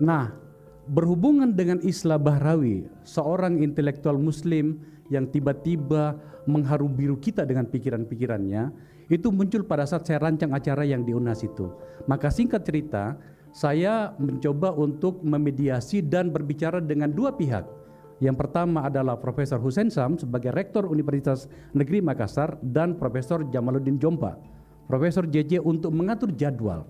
Nah, berhubungan dengan Islah Bahrawi, seorang intelektual muslim yang tiba-tiba mengharu biru kita dengan pikiran-pikirannya, itu muncul pada saat saya rancang acara yang di UNHAS itu. Maka singkat cerita, saya mencoba untuk memediasi dan berbicara dengan dua pihak. Yang pertama adalah Profesor Hussein Sam sebagai Rektor Universitas Negeri Makassar dan Profesor Jamaluddin Jompa, Profesor JJ untuk mengatur jadwal.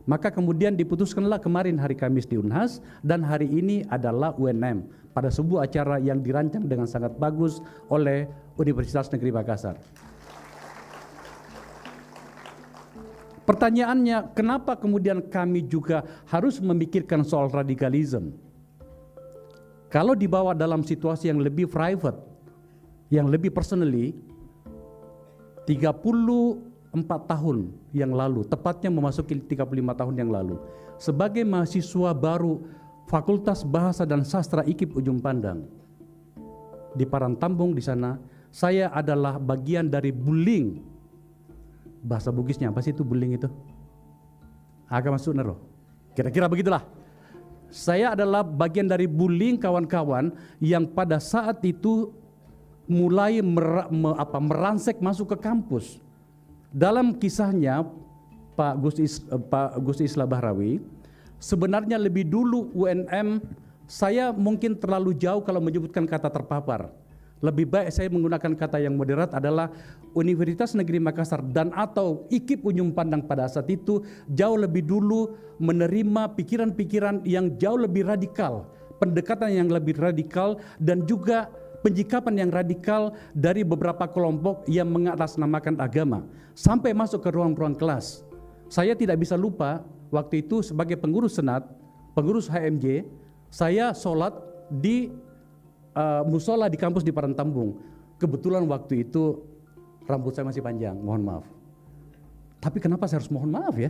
Maka kemudian diputuskanlah kemarin hari Kamis di UNHAS dan hari ini adalah UNM pada sebuah acara yang dirancang dengan sangat bagus oleh Universitas Negeri Makassar. Pertanyaannya, kenapa kemudian kami juga harus memikirkan soal radikalisme? Kalau dibawa dalam situasi yang lebih private, yang lebih personally, 34 tahun yang lalu, tepatnya memasuki 35 tahun yang lalu, sebagai mahasiswa baru Fakultas Bahasa dan Sastra IKIP Ujung Pandang di Parantambung di sana, saya adalah bagian dari bullying. Bahasa Bugisnya apa sih itu bullying itu? Agak masuk nero. Kira-kira begitulah. Saya adalah bagian dari bullying kawan-kawan yang pada saat itu mulai meransek masuk ke kampus. Dalam kisahnya Pak Gus Islah Bahrawi, sebenarnya lebih dulu UNM, saya mungkin terlalu jauh kalau menyebutkan kata terpapar. Lebih baik saya menggunakan kata yang moderat adalah Universitas Negeri Makassar dan atau IKIP Ujung Pandang pada saat itu jauh lebih dulu menerima pikiran-pikiran yang jauh lebih radikal, pendekatan yang lebih radikal dan juga penjikapan yang radikal dari beberapa kelompok yang mengatasnamakan agama sampai masuk ke ruang-ruang kelas. Saya tidak bisa lupa waktu itu sebagai pengurus senat, pengurus HMJ, saya sholat di musola di kampus di Parantambung. Kebetulan waktu itu rambut saya masih panjang, mohon maaf. Tapi kenapa saya harus mohon maaf ya?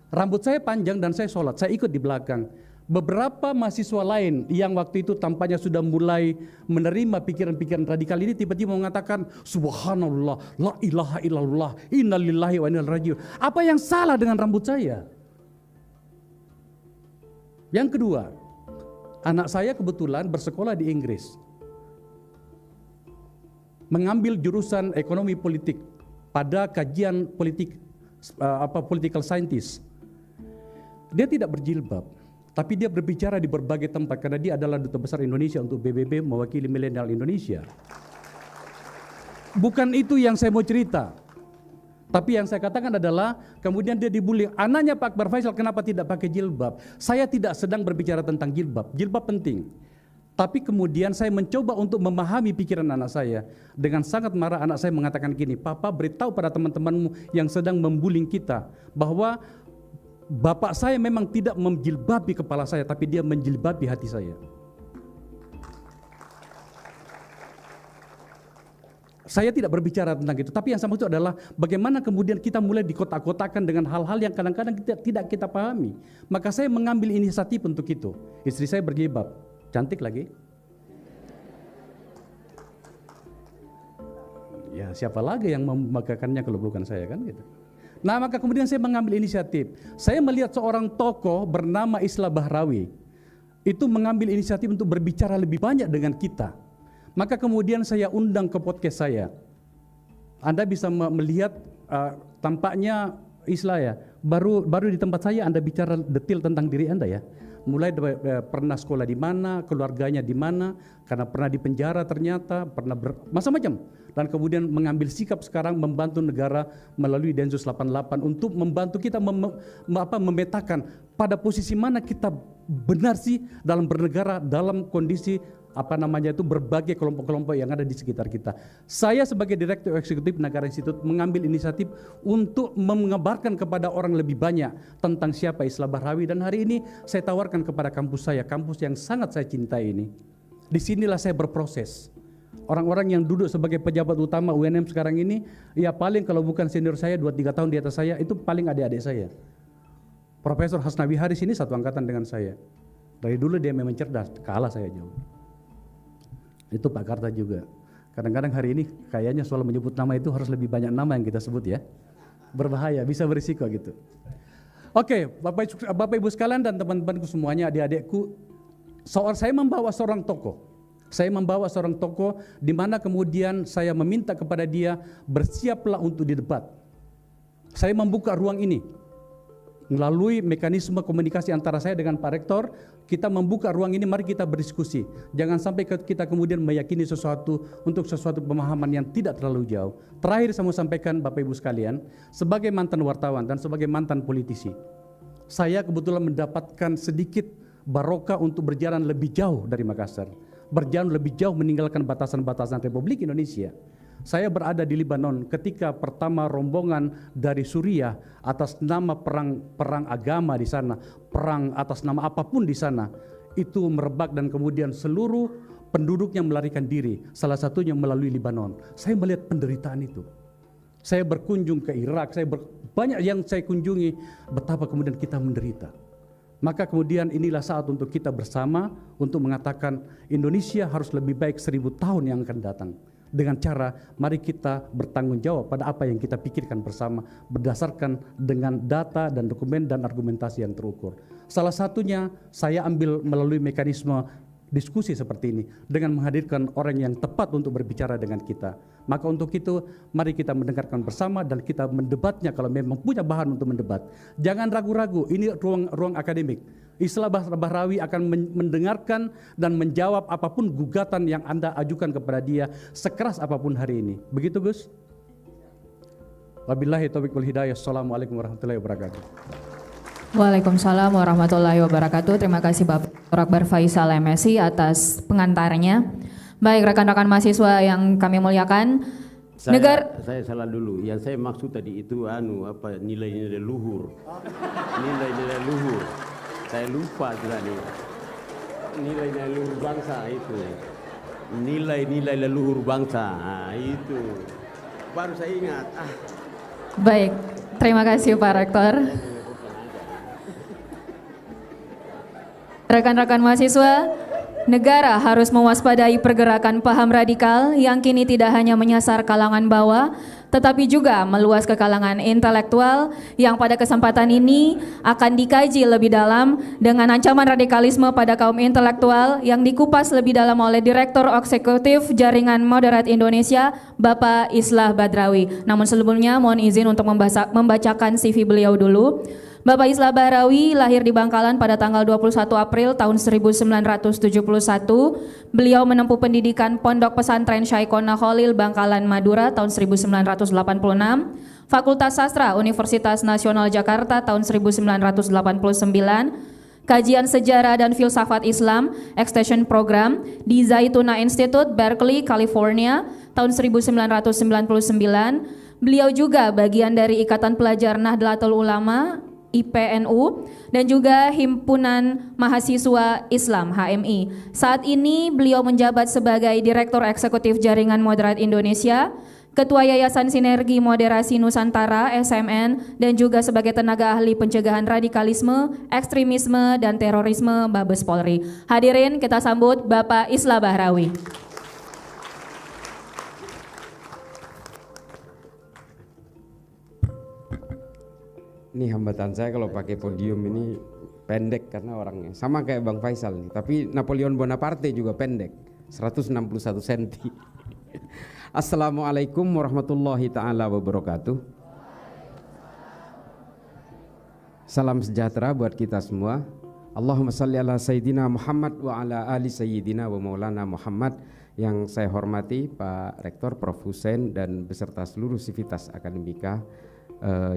Rambut saya panjang dan saya sholat, saya ikut di belakang. Beberapa mahasiswa lain yang waktu itu tampaknya sudah mulai menerima pikiran-pikiran radikal ini tiba-tiba mengatakan, Subhanallah, la ilaha illallah, innalillahi wa inna ilaihi raji'un. Apa yang salah dengan rambut saya? Yang kedua, anak saya kebetulan bersekolah di Inggris, mengambil jurusan ekonomi politik pada kajian politik, political scientist. Dia tidak berjilbab, tapi dia berbicara di berbagai tempat karena dia adalah duta besar Indonesia untuk PBB mewakili milenial Indonesia. Bukan itu yang saya mau cerita. Tapi yang saya katakan adalah kemudian dia dibully. Anaknya Pak Akbar Faisal kenapa tidak pakai jilbab? Saya tidak sedang berbicara tentang jilbab. Jilbab penting. Tapi kemudian saya mencoba untuk memahami pikiran anak saya. Dengan sangat marah anak saya mengatakan gini, Papa beritahu pada teman-temanmu yang sedang membullying kita bahwa bapak saya memang tidak menjilbabi kepala saya, tapi dia menjilbabi hati saya. Saya tidak berbicara tentang itu, tapi yang saya maksud adalah bagaimana kemudian kita mulai dikotak-kotakan dengan hal-hal yang kadang-kadang tidak kita pahami. Maka saya mengambil inisiatif untuk itu. Istri saya berjilbab, cantik lagi. Ya siapa lagi yang memakaikannya kalau bukan saya kan gitu. Nah maka kemudian saya mengambil inisiatif. Saya melihat seorang tokoh bernama Islah Bahrawi itu mengambil inisiatif untuk berbicara lebih banyak dengan kita. Maka kemudian saya undang ke podcast saya. Anda bisa melihat tampaknya Islah ya, baru di tempat saya Anda bicara detail tentang diri Anda ya. Mulai pernah sekolah di mana, keluarganya di mana, karena pernah di penjara ternyata, pernah macam-macam. Dan kemudian mengambil sikap sekarang membantu negara melalui Densus 88 untuk membantu kita memetakan pada posisi mana kita benar sih dalam bernegara dalam kondisi berbagai kelompok-kelompok yang ada di sekitar kita. Saya sebagai Direktur Eksekutif Nagara Institute mengambil inisiatif untuk mengabarkan kepada orang lebih banyak tentang siapa Islah Bahrawi dan hari ini saya tawarkan kepada kampus saya, kampus yang sangat saya cintai ini. Disinilah saya berproses. Orang-orang yang duduk sebagai pejabat utama UNM sekarang ini, ya paling kalau bukan senior saya 2-3 tahun di atas saya, itu paling adik-adik saya. Profesor Hasnawi Haris ini satu angkatan dengan saya. Dari dulu dia memang cerdas, kalah saya jauh. Itu Pak Karta juga. Kadang-kadang hari ini kayaknya soal menyebut nama itu harus lebih banyak nama yang kita sebut ya. Berbahaya, bisa berisiko gitu. Oke, Bapak Ibu sekalian dan teman-temanku semuanya, adik-adikku, saya membawa seorang tokoh. Saya membawa seorang tokoh di mana kemudian saya meminta kepada dia bersiaplah untuk didebat. Saya membuka ruang ini melalui mekanisme komunikasi antara saya dengan Pak Rektor. Kita membuka ruang ini, mari kita berdiskusi. Jangan sampai kita kemudian meyakini sesuatu untuk sesuatu pemahaman yang tidak terlalu jauh. Terakhir saya mau sampaikan Bapak Ibu sekalian, sebagai mantan wartawan dan sebagai mantan politisi, saya kebetulan mendapatkan sedikit barokah untuk berjalan lebih jauh dari Makassar, berjalan lebih jauh meninggalkan batasan-batasan Republik Indonesia. Saya berada di Libanon ketika pertama rombongan dari Suriah atas nama perang agama di sana, perang atas nama apapun di sana, itu merebak dan kemudian seluruh penduduknya melarikan diri, salah satunya melalui Libanon. Saya melihat penderitaan itu. Saya berkunjung ke Irak, banyak yang saya kunjungi, betapa kemudian kita menderita. Maka kemudian inilah saat untuk kita bersama untuk mengatakan Indonesia harus lebih baik 1000 tahun yang akan datang. Dengan cara mari kita bertanggung jawab pada apa yang kita pikirkan bersama berdasarkan dengan data dan dokumen dan argumentasi yang terukur. Salah satunya saya ambil melalui mekanisme diskusi seperti ini dengan menghadirkan orang yang tepat untuk berbicara dengan kita. Maka untuk itu mari kita mendengarkan bersama dan kita mendebatnya kalau memang punya bahan untuk mendebat. Jangan ragu-ragu, ini ruang akademik. Islah Bahrawi akan mendengarkan dan menjawab apapun gugatan yang Anda ajukan kepada dia sekeras apapun hari ini. Begitu Gus? Wabillahi taufiq wal hidayah. Assalamualaikum warahmatullahi wabarakatuh. Waalaikumsalam warahmatullahi wabarakatuh. Terima kasih Bapak Akbar Faisal MSI atas pengantarnya. Baik rekan-rekan mahasiswa yang kami muliakan. Saya salah dulu. Yang saya maksud tadi itu nilai-nilai luhur. Nilai-nilai luhur. Saya lupa tadi. Nilai-nilai leluhur bangsa itu. Nilai-nilai leluhur bangsa. Nah, itu. Baru saya ingat. Baik, terima kasih Pak Rektor. Rekan-rekan mahasiswa, negara harus mewaspadai pergerakan paham radikal yang kini tidak hanya menyasar kalangan bawah, tetapi juga meluas ke kalangan intelektual yang pada kesempatan ini akan dikaji lebih dalam dengan ancaman radikalisme pada kaum intelektual yang dikupas lebih dalam oleh Direktur Eksekutif Jaringan Moderat Indonesia, Bapak Islah Badrawi. Namun sebelumnya mohon izin untuk membacakan CV beliau dulu. Bapak Islah Bahrawi lahir di Bangkalan pada tanggal 21 April tahun 1971. Beliau menempuh pendidikan Pondok Pesantren Syekhona Khalil Bangkalan Madura tahun 1986, Fakultas Sastra Universitas Nasional Jakarta tahun 1989, Kajian Sejarah dan Filsafat Islam Extension Program di Zaytuna Institute, Berkeley, California tahun 1999. Beliau juga bagian dari Ikatan Pelajar Nahdlatul Ulama IPNU dan juga Himpunan Mahasiswa Islam HMI. Saat ini beliau menjabat sebagai Direktur Eksekutif Jaringan Moderat Indonesia, Ketua Yayasan Sinergi Moderasi Nusantara SMN, dan juga sebagai tenaga ahli pencegahan radikalisme, ekstremisme, dan terorisme Mabes Polri. Hadirin kita sambut Bapak Islah Bahrawi. Ini hambatan saya kalau pakai podium ini pendek karena orangnya sama kayak Bang Faisal nih, tapi Napoleon Bonaparte juga pendek, 161 cm. Assalamualaikum warahmatullahi taala wabarakatuh. Salam sejahtera buat kita semua. Allahumma salli ala sayyidina Muhammad wa ala ali sayyidina wa maulana Muhammad. Yang saya hormati Pak Rektor Prof. Hussein dan beserta seluruh sivitas akademika,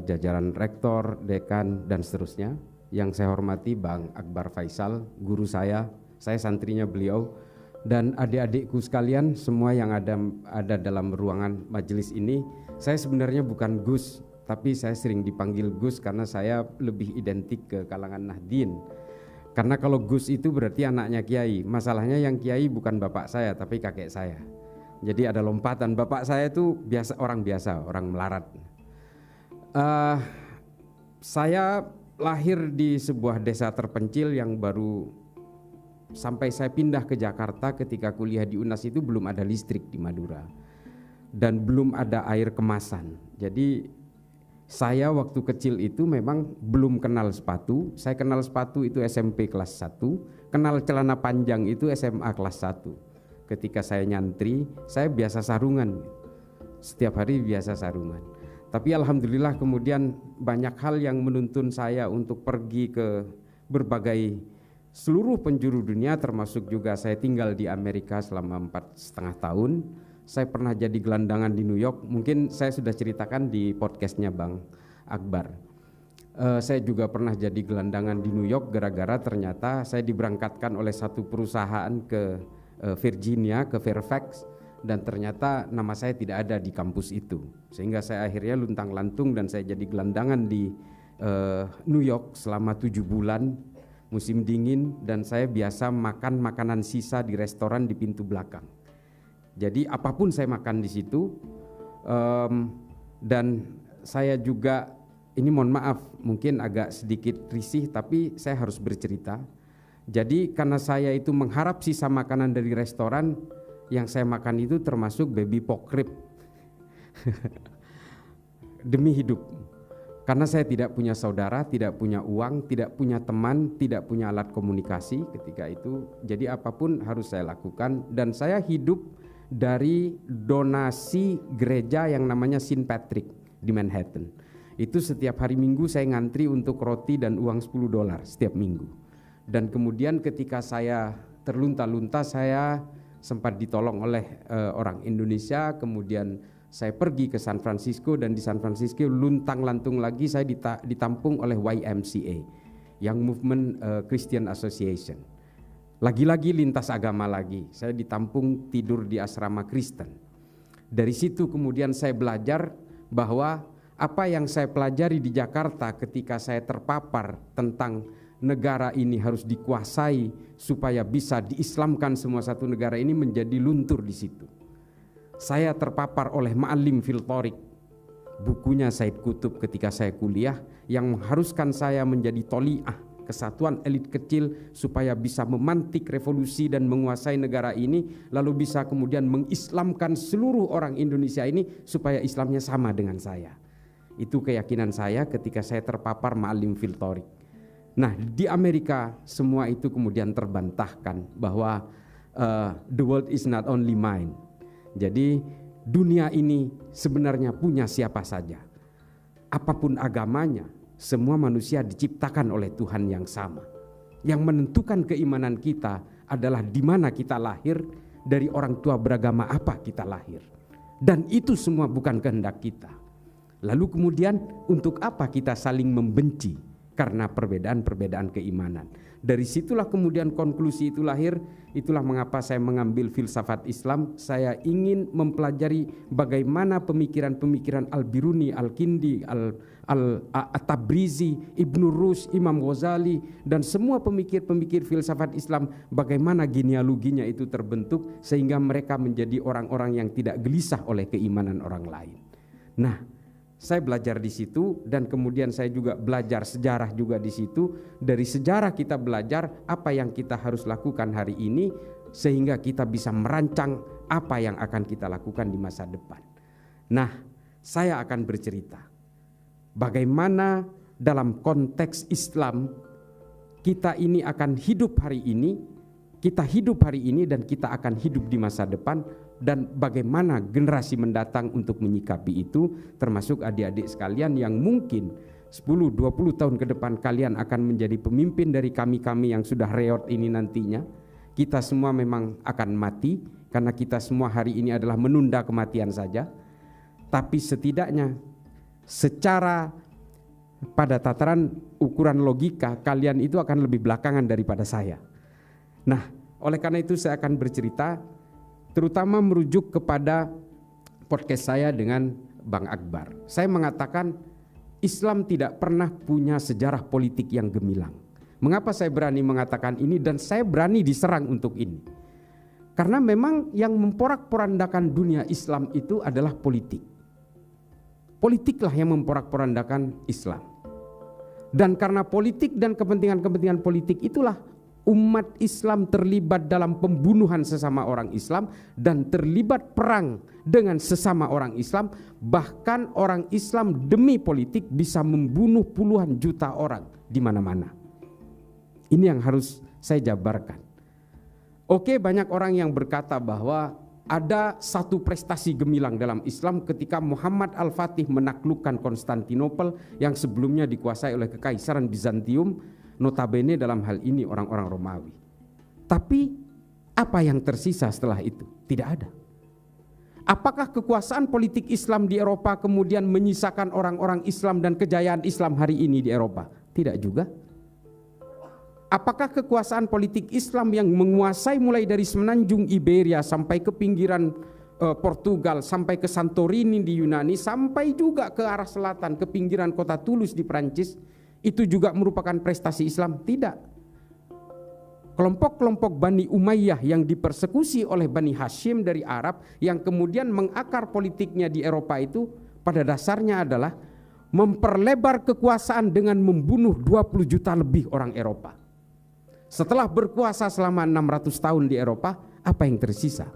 jajaran rektor, dekan, dan seterusnya. Yang saya hormati Bang Akbar Faisal, guru saya santrinya beliau, dan adik-adikku sekalian semua yang ada dalam ruangan majelis ini. Saya sebenarnya bukan Gus, tapi saya sering dipanggil Gus karena saya lebih identik ke kalangan Nahdien. Karena kalau Gus itu berarti anaknya Kiai. Masalahnya yang Kiai bukan bapak saya tapi kakek saya. Jadi ada lompatan. Bapak saya itu orang biasa, orang melarat. Saya lahir di sebuah desa terpencil yang baru sampai saya pindah ke Jakarta ketika kuliah di UNAS itu belum ada listrik di Madura dan belum ada air kemasan. Jadi Saya waktu kecil itu memang belum kenal sepatu. Saya kenal sepatu itu SMP kelas 1, kenal celana panjang itu SMA kelas 1. Ketika saya nyantri, saya biasa sarungan. Setiap hari biasa sarungan. Tapi alhamdulillah kemudian banyak hal yang menuntun saya untuk pergi ke berbagai seluruh penjuru dunia, termasuk juga saya tinggal di Amerika selama 4,5 tahun. Saya pernah jadi gelandangan di New York, mungkin saya sudah ceritakan di podcastnya Bang Akbar. Saya juga pernah jadi gelandangan di New York gara-gara ternyata saya diberangkatkan oleh satu perusahaan ke Virginia, ke Fairfax, dan ternyata nama saya tidak ada di kampus itu. Sehingga saya akhirnya luntang-lantung dan saya jadi gelandangan di New York selama 7 bulan musim dingin, dan saya biasa makan makanan sisa di restoran di pintu belakang. Jadi apapun saya makan di situ, dan saya juga, ini mohon maaf mungkin agak sedikit risih tapi saya harus bercerita. Jadi karena saya itu mengharap sisa makanan dari restoran, yang saya makan itu termasuk baby pork rib demi hidup. Karena saya tidak punya saudara, tidak punya uang, tidak punya teman, tidak punya alat komunikasi ketika itu. Jadi apapun harus saya lakukan, dan saya hidup dari donasi gereja yang namanya St. Patrick di Manhattan. Itu setiap hari Minggu saya ngantri untuk roti dan uang $10 setiap minggu. Dan kemudian ketika saya terlunta-lunta, saya sempat ditolong oleh orang Indonesia. Kemudian saya pergi ke San Francisco, dan di San Francisco luntang-lantung lagi saya ditampung oleh YMCA, Young Movement Christian Association. Lagi-lagi lintas agama lagi, saya ditampung tidur di asrama Kristen. Dari situ kemudian saya belajar bahwa apa yang saya pelajari di Jakarta ketika saya terpapar tentang negara ini harus dikuasai supaya bisa diislamkan semua satu negara ini, menjadi luntur di situ. Saya terpapar oleh Ma'alim fil Thoriq, bukunya Said Qutb ketika saya kuliah, yang mengharuskan saya menjadi toli'ah, kesatuan elit kecil, supaya bisa memantik revolusi dan menguasai negara ini, lalu bisa kemudian mengislamkan seluruh orang Indonesia ini supaya Islamnya sama dengan saya. Itu keyakinan saya ketika saya terpapar Ma'alim fil Thoriq. Nah, di Amerika semua itu kemudian terbantahkan bahwa the world is not only mine. Jadi dunia ini sebenarnya punya siapa saja. Apapun agamanya, semua manusia diciptakan oleh Tuhan yang sama. Yang menentukan keimanan kita adalah di mana kita lahir, dari orang tua beragama apa kita lahir. Dan itu semua bukan kehendak kita. Lalu kemudian untuk apa kita saling membenci? Karena perbedaan-perbedaan keimanan. Dari situlah kemudian konklusi itu lahir. Itulah mengapa saya mengambil filsafat Islam. Saya ingin mempelajari bagaimana pemikiran-pemikiran Al-Biruni, Al-Kindi, At-Tabrizi, Ibnu Rushd, Imam Ghazali, dan semua pemikir-pemikir filsafat Islam, bagaimana genealoginya itu terbentuk sehingga mereka menjadi orang-orang yang tidak gelisah oleh keimanan orang lain. Nah, saya belajar di situ, dan kemudian saya juga belajar sejarah juga di situ. Dari sejarah kita belajar apa yang kita harus lakukan hari ini, sehingga kita bisa merancang apa yang akan kita lakukan di masa depan. Nah, saya akan bercerita bagaimana dalam konteks Islam kita ini akan hidup hari ini, kita hidup hari ini dan kita akan hidup di masa depan, dan bagaimana generasi mendatang untuk menyikapi itu, termasuk adik-adik sekalian yang mungkin 10-20 tahun ke depan kalian akan menjadi pemimpin dari kami-kami yang sudah reot ini nantinya. Kita semua memang akan mati, karena kita semua hari ini adalah menunda kematian saja. Tapi setidaknya secara pada tataran ukuran logika, kalian itu akan lebih belakangan daripada saya. Nah, oleh karena itu saya akan bercerita terutama merujuk kepada podcast saya dengan Bang Akbar. Saya mengatakan Islam tidak pernah punya sejarah politik yang gemilang. Mengapa saya berani mengatakan ini dan saya berani diserang untuk ini? Karena memang yang memporak-porandakan dunia Islam itu adalah politik. Politiklah yang memporak-porandakan Islam. Dan karena politik dan kepentingan-kepentingan politik itulah umat Islam terlibat dalam pembunuhan sesama orang Islam dan terlibat perang dengan sesama orang Islam. Bahkan orang Islam demi politik bisa membunuh puluhan juta orang di mana-mana. Ini yang harus saya jabarkan. Oke, banyak orang yang berkata bahwa ada satu prestasi gemilang dalam Islam ketika Muhammad Al-Fatih menaklukkan Konstantinopel yang sebelumnya dikuasai oleh Kekaisaran Bizantium, notabene dalam hal ini orang-orang Romawi. Tapi apa yang tersisa setelah itu? Tidak ada. Apakah kekuasaan politik Islam di Eropa kemudian menyisakan orang-orang Islam dan kejayaan Islam hari ini di Eropa? Tidak juga. Apakah kekuasaan politik Islam yang menguasai mulai dari semenanjung Iberia sampai ke pinggiran Portugal, sampai ke Santorini di Yunani, sampai juga ke arah selatan, ke pinggiran kota Toulouse di Prancis, itu juga merupakan prestasi Islam? Tidak. Kelompok-kelompok Bani Umayyah yang dipersekusi oleh Bani Hashim dari Arab, yang kemudian mengakar politiknya di Eropa itu, pada dasarnya adalah memperlebar kekuasaan dengan membunuh 20 juta lebih orang Eropa. Setelah berkuasa selama 600 tahun di Eropa, apa yang tersisa?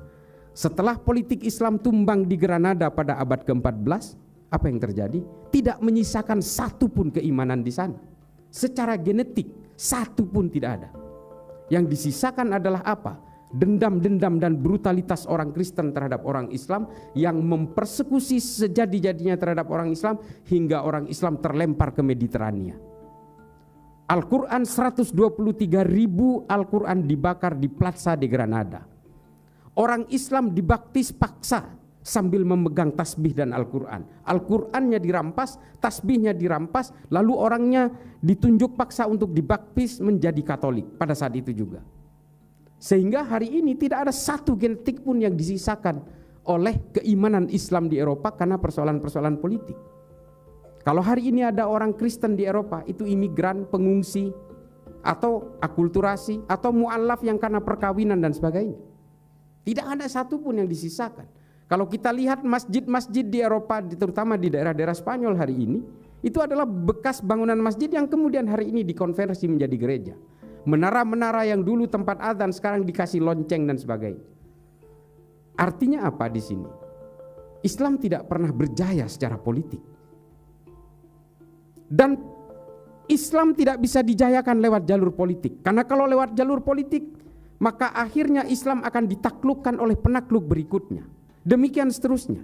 Setelah politik Islam tumbang di Granada pada abad ke-14, apa yang terjadi? Tidak menyisakan satu pun keimanan di sana. Secara genetik, satu pun tidak ada. Yang disisakan adalah apa? Dendam-dendam dan brutalitas orang Kristen terhadap orang Islam yang mempersekusi sejadi-jadinya terhadap orang Islam hingga orang Islam terlempar ke Mediterania. Al-Quran 123.000 Al-Quran dibakar di Plaza de Granada. Orang Islam dibaptis paksa sambil memegang tasbih dan Al-Quran. Al-Qurannya dirampas, tasbihnya dirampas, lalu orangnya ditunjuk paksa untuk dibaptis menjadi Katolik pada saat itu juga. Sehingga hari ini tidak ada satu genetik pun yang disisakan oleh keimanan Islam di Eropa karena persoalan-persoalan politik. Kalau hari ini ada orang Kristen di Eropa, itu imigran, pengungsi, atau akulturasi, atau mu'alaf yang karena perkawinan dan sebagainya. Tidak ada satupun yang disisakan. Kalau kita lihat masjid-masjid di Eropa, terutama di daerah-daerah Spanyol hari ini, itu adalah bekas bangunan masjid yang kemudian hari ini dikonversi menjadi gereja. Menara-menara yang dulu tempat adzan sekarang dikasih lonceng dan sebagainya. Artinya apa di sini? Islam tidak pernah berjaya secara politik. Dan Islam tidak bisa dijayakan lewat jalur politik. Karena kalau lewat jalur politik, maka akhirnya Islam akan ditaklukkan oleh penakluk berikutnya. Demikian seterusnya.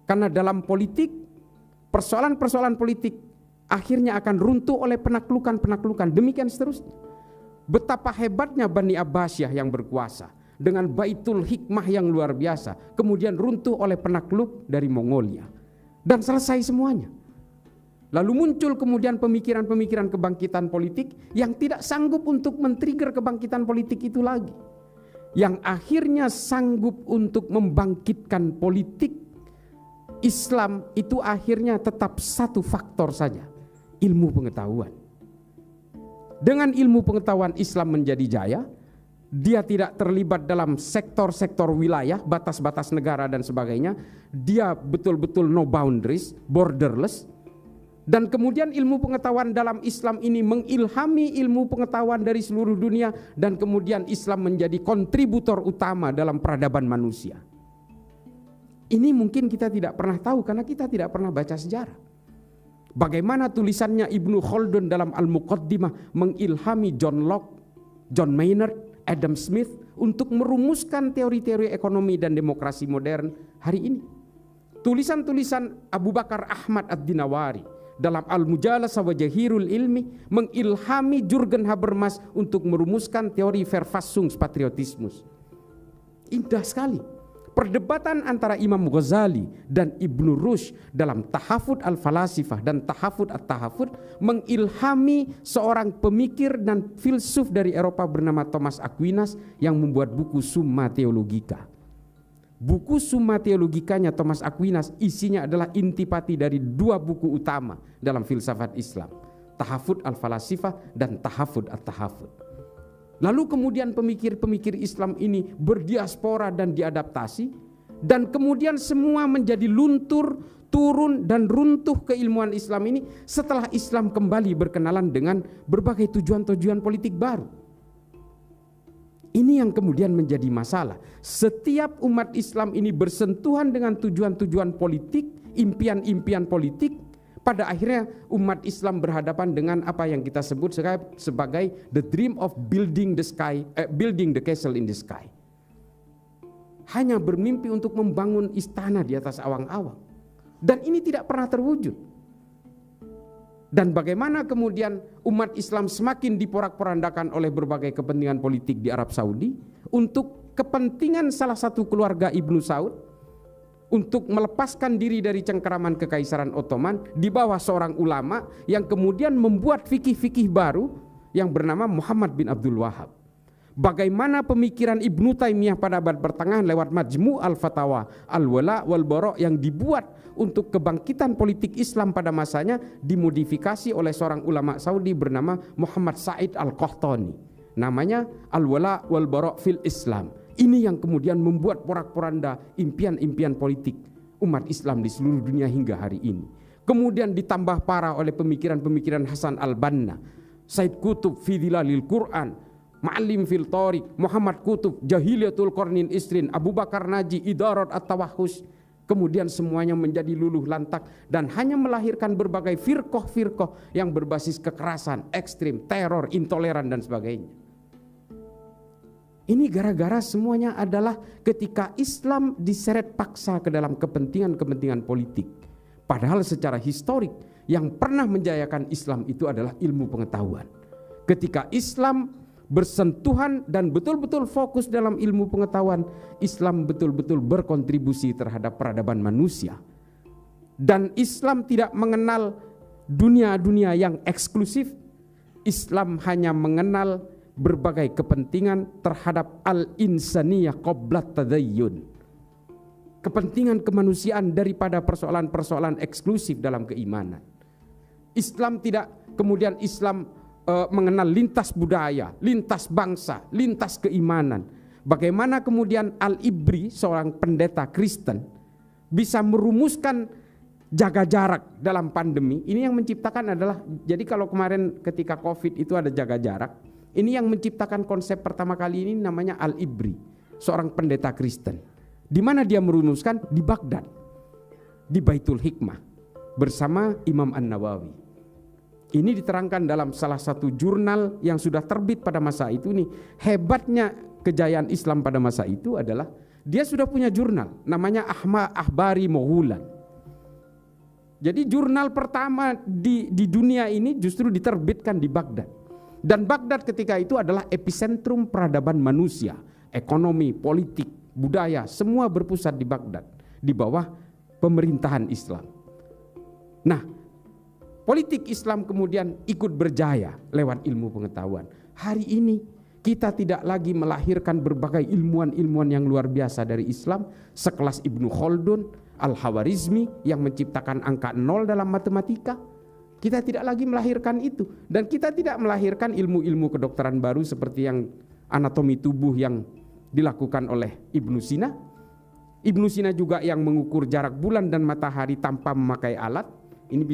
Karena dalam politik, persoalan-persoalan politik akhirnya akan runtuh oleh penaklukan-penaklukan. Demikian seterusnya. Betapa hebatnya Bani Abbasiyah yang berkuasa dengan Baitul Hikmah yang luar biasa, kemudian runtuh oleh penakluk dari Mongolia. Dan selesai semuanya. Lalu muncul kemudian pemikiran-pemikiran kebangkitan politik yang tidak sanggup untuk men-trigger kebangkitan politik itu lagi. Yang akhirnya sanggup untuk membangkitkan politik Islam itu akhirnya tetap satu faktor saja, ilmu pengetahuan. Dengan ilmu pengetahuan Islam menjadi jaya, dia tidak terlibat dalam sektor-sektor wilayah, batas-batas negara dan sebagainya. Dia betul-betul no boundaries, borderless. Dan kemudian ilmu pengetahuan dalam Islam ini mengilhami ilmu pengetahuan dari seluruh dunia, dan kemudian Islam menjadi kontributor utama dalam peradaban manusia. Ini mungkin kita tidak pernah tahu karena kita tidak pernah baca sejarah. Bagaimana tulisannya Ibnu Khaldun dalam Al-Muqaddimah mengilhami John Locke, John Maynard, Adam Smith untuk merumuskan teori-teori ekonomi dan demokrasi modern hari ini. Tulisan-tulisan Abu Bakar Ahmad Ad-Dinawari dalam Al-Mujalasa wa Jahirul Ilmi mengilhami Jürgen Habermas untuk merumuskan teori Verfassungspatriotismus. Indah sekali. Perdebatan antara Imam Ghazali dan Ibnu Rushd dalam Tahafud Al-Falasifah dan Tahafud At-Tahafud mengilhami seorang pemikir dan filsuf dari Eropa bernama Thomas Aquinas yang membuat buku Summa Theologica. Buku Summa Theologicanya Thomas Aquinas isinya adalah intipati dari dua buku utama dalam filsafat Islam, Tahafud Al-Falasifah dan Tahafud At-Tahafud. Lalu kemudian pemikir-pemikir Islam ini berdiaspora dan diadaptasi, dan kemudian semua menjadi luntur, turun dan runtuh keilmuan Islam ini setelah Islam kembali berkenalan dengan berbagai tujuan-tujuan politik baru. Ini yang kemudian menjadi masalah. Setiap umat Islam ini bersentuhan dengan tujuan-tujuan politik, impian-impian politik, pada akhirnya umat Islam berhadapan dengan apa yang kita sebut sebagai the dream of building the castle in the sky. Hanya bermimpi untuk membangun istana di atas awang-awang. Dan ini tidak pernah terwujud. Dan bagaimana kemudian umat Islam semakin diporak-porandakan oleh berbagai kepentingan politik di Arab Saudi untuk kepentingan salah satu keluarga Ibnu Saud untuk melepaskan diri dari cengkeraman Kekaisaran Ottoman di bawah seorang ulama yang kemudian membuat fikih-fikih baru yang bernama Muhammad bin Abdul Wahab. Bagaimana pemikiran Ibnu Taimiyah pada abad pertengahan lewat Majmu' al-Fatawa al-Wala wal-Bara yang dibuat untuk kebangkitan politik Islam pada masanya dimodifikasi oleh seorang ulama Saudi bernama Muhammad Said al-Qahtani. Namanya al-Wala wal-Bara fil Islam. Ini yang kemudian membuat porak-poranda impian-impian politik umat Islam di seluruh dunia hingga hari ini. Kemudian ditambah parah oleh pemikiran-pemikiran Hasan al-Banna, Said Qutb fi Dhilalil Quran, Ma'alim fil Tariq, Muhammad Qutb, Jahiliyatul Qarnin Isrin, Abu Bakar Naji, Idarat at-Tawahhus. Kemudian semuanya menjadi luluh lantak dan hanya melahirkan berbagai firqah-firqah yang berbasis kekerasan, ekstrim, teror, intoleran dan sebagainya. Ini gara-gara semuanya adalah ketika Islam diseret paksa ke dalam kepentingan-kepentingan politik. Padahal secara historik yang pernah menjayakan Islam itu adalah ilmu pengetahuan. Ketika Islam bersentuhan dan betul-betul fokus dalam ilmu pengetahuan, Islam betul-betul berkontribusi terhadap peradaban manusia. Dan Islam tidak mengenal dunia-dunia yang eksklusif. Islam hanya mengenal berbagai kepentingan terhadap al-insaniyah qablat tadayyun. Kepentingan kemanusiaan daripada persoalan-persoalan eksklusif dalam keimanan. Islam tidak kemudian mengenal lintas budaya, lintas bangsa, lintas keimanan. Bagaimana kemudian Al-Ibri, seorang pendeta Kristen, bisa merumuskan jaga jarak dalam pandemi. Ini yang menciptakan adalah, jadi kalau kemarin ketika COVID itu ada jaga jarak, ini yang menciptakan konsep pertama kali ini namanya Al-Ibri, seorang pendeta Kristen. Di mana dia merumuskan? Di Baghdad, di Baitul Hikmah bersama Imam An-Nawawi. Ini diterangkan dalam salah satu jurnal yang sudah terbit pada masa itu. Nih, hebatnya kejayaan Islam pada masa itu adalah dia sudah punya jurnal namanya Ahbari Moghulan. Jadi jurnal pertama di dunia ini justru diterbitkan di Baghdad. Dan Baghdad ketika itu adalah epicentrum peradaban manusia, ekonomi, politik, budaya, semua berpusat di Baghdad di bawah pemerintahan Islam. Nah, politik Islam kemudian ikut berjaya lewat ilmu pengetahuan. Hari ini kita tidak lagi melahirkan berbagai ilmuwan-ilmuwan yang luar biasa dari Islam, sekelas Ibnu Khaldun, Al-Khawarizmi yang menciptakan angka 0 dalam matematika. Kita tidak lagi melahirkan itu. Dan kita tidak melahirkan ilmu-ilmu kedokteran baru seperti yang anatomi tubuh yang dilakukan oleh Ibnu Sina. Ibnu Sina juga yang mengukur jarak bulan dan matahari tanpa memakai alat. Ini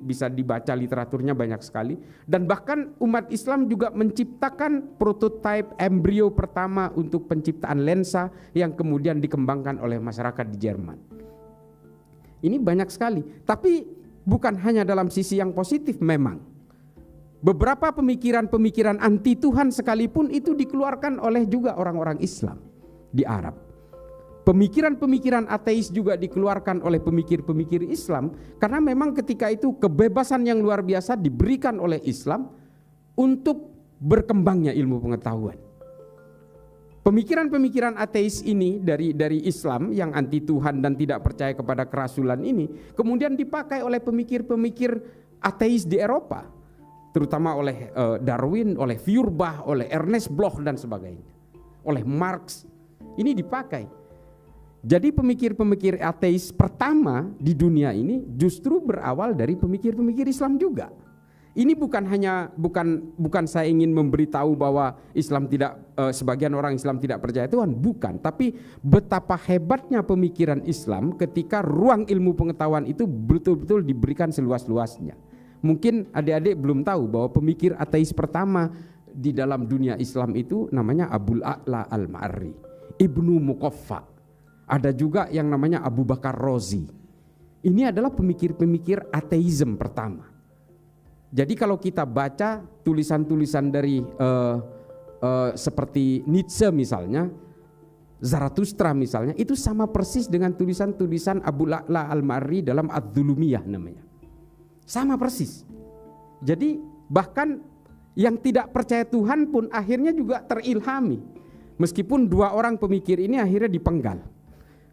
bisa dibaca literaturnya banyak sekali. Dan bahkan umat Islam juga menciptakan prototipe embrio pertama untuk penciptaan lensa yang kemudian dikembangkan oleh masyarakat di Jerman. Ini banyak sekali. Tapi bukan hanya dalam sisi yang positif memang. Beberapa pemikiran-pemikiran anti Tuhan sekalipun itu dikeluarkan oleh juga orang-orang Islam di Arab. Pemikiran-pemikiran ateis juga dikeluarkan oleh pemikir-pemikir Islam karena memang ketika itu kebebasan yang luar biasa diberikan oleh Islam untuk berkembangnya ilmu pengetahuan. Pemikiran-pemikiran ateis ini dari Islam yang anti Tuhan dan tidak percaya kepada kerasulan ini kemudian dipakai oleh pemikir-pemikir ateis di Eropa, terutama oleh Darwin, oleh Feuerbach, oleh Ernest Bloch dan sebagainya, oleh Marx. Ini dipakai. Jadi pemikir-pemikir ateis pertama di dunia ini justru berawal dari pemikir-pemikir Islam juga. Ini bukan saya ingin memberitahu bahwa Islam tidak sebagian orang Islam tidak percaya Tuhan, bukan, tapi betapa hebatnya pemikiran Islam ketika ruang ilmu pengetahuan itu betul-betul diberikan seluas-luasnya. Mungkin adik-adik belum tahu bahwa pemikir ateis pertama di dalam dunia Islam itu namanya Abul A'la Al-Ma'arri, Ibnu Muqaffa. Ada juga yang namanya Abu Bakar Razi. Ini adalah pemikir-pemikir ateisme pertama. Jadi kalau kita baca tulisan-tulisan dari seperti Nietzsche misalnya, Zarathustra misalnya, itu sama persis dengan tulisan-tulisan Abu La'la Al-Ma'arri dalam Ad-Dhulumiyah namanya. Sama persis. Jadi bahkan yang tidak percaya Tuhan pun akhirnya juga terilhami. Meskipun dua orang pemikir ini akhirnya dipenggal.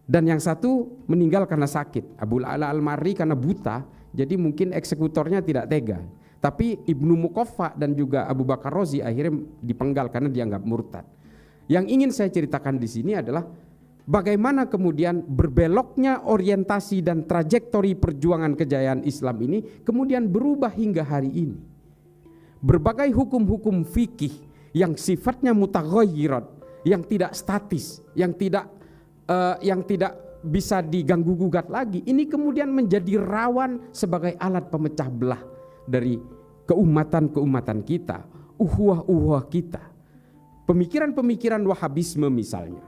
Dan yang satu meninggal karena sakit. Abu La'la Al-Ma'arri karena buta, jadi mungkin eksekutornya tidak tega. Tapi Ibnu Muqaffa dan juga Abu Bakar Razi akhirnya dipenggal karena dianggap murtad. Yang ingin saya ceritakan di sini adalah bagaimana kemudian berbeloknya orientasi dan trajektori perjuangan kejayaan Islam ini kemudian berubah hingga hari ini. Berbagai hukum-hukum fikih yang sifatnya mutaghayyirat, yang tidak statis, yang tidak bisa diganggu gugat lagi, ini kemudian menjadi rawan sebagai alat pemecah belah dari keumatan kita, uhuah kita. Pemikiran-pemikiran Wahabisme misalnya,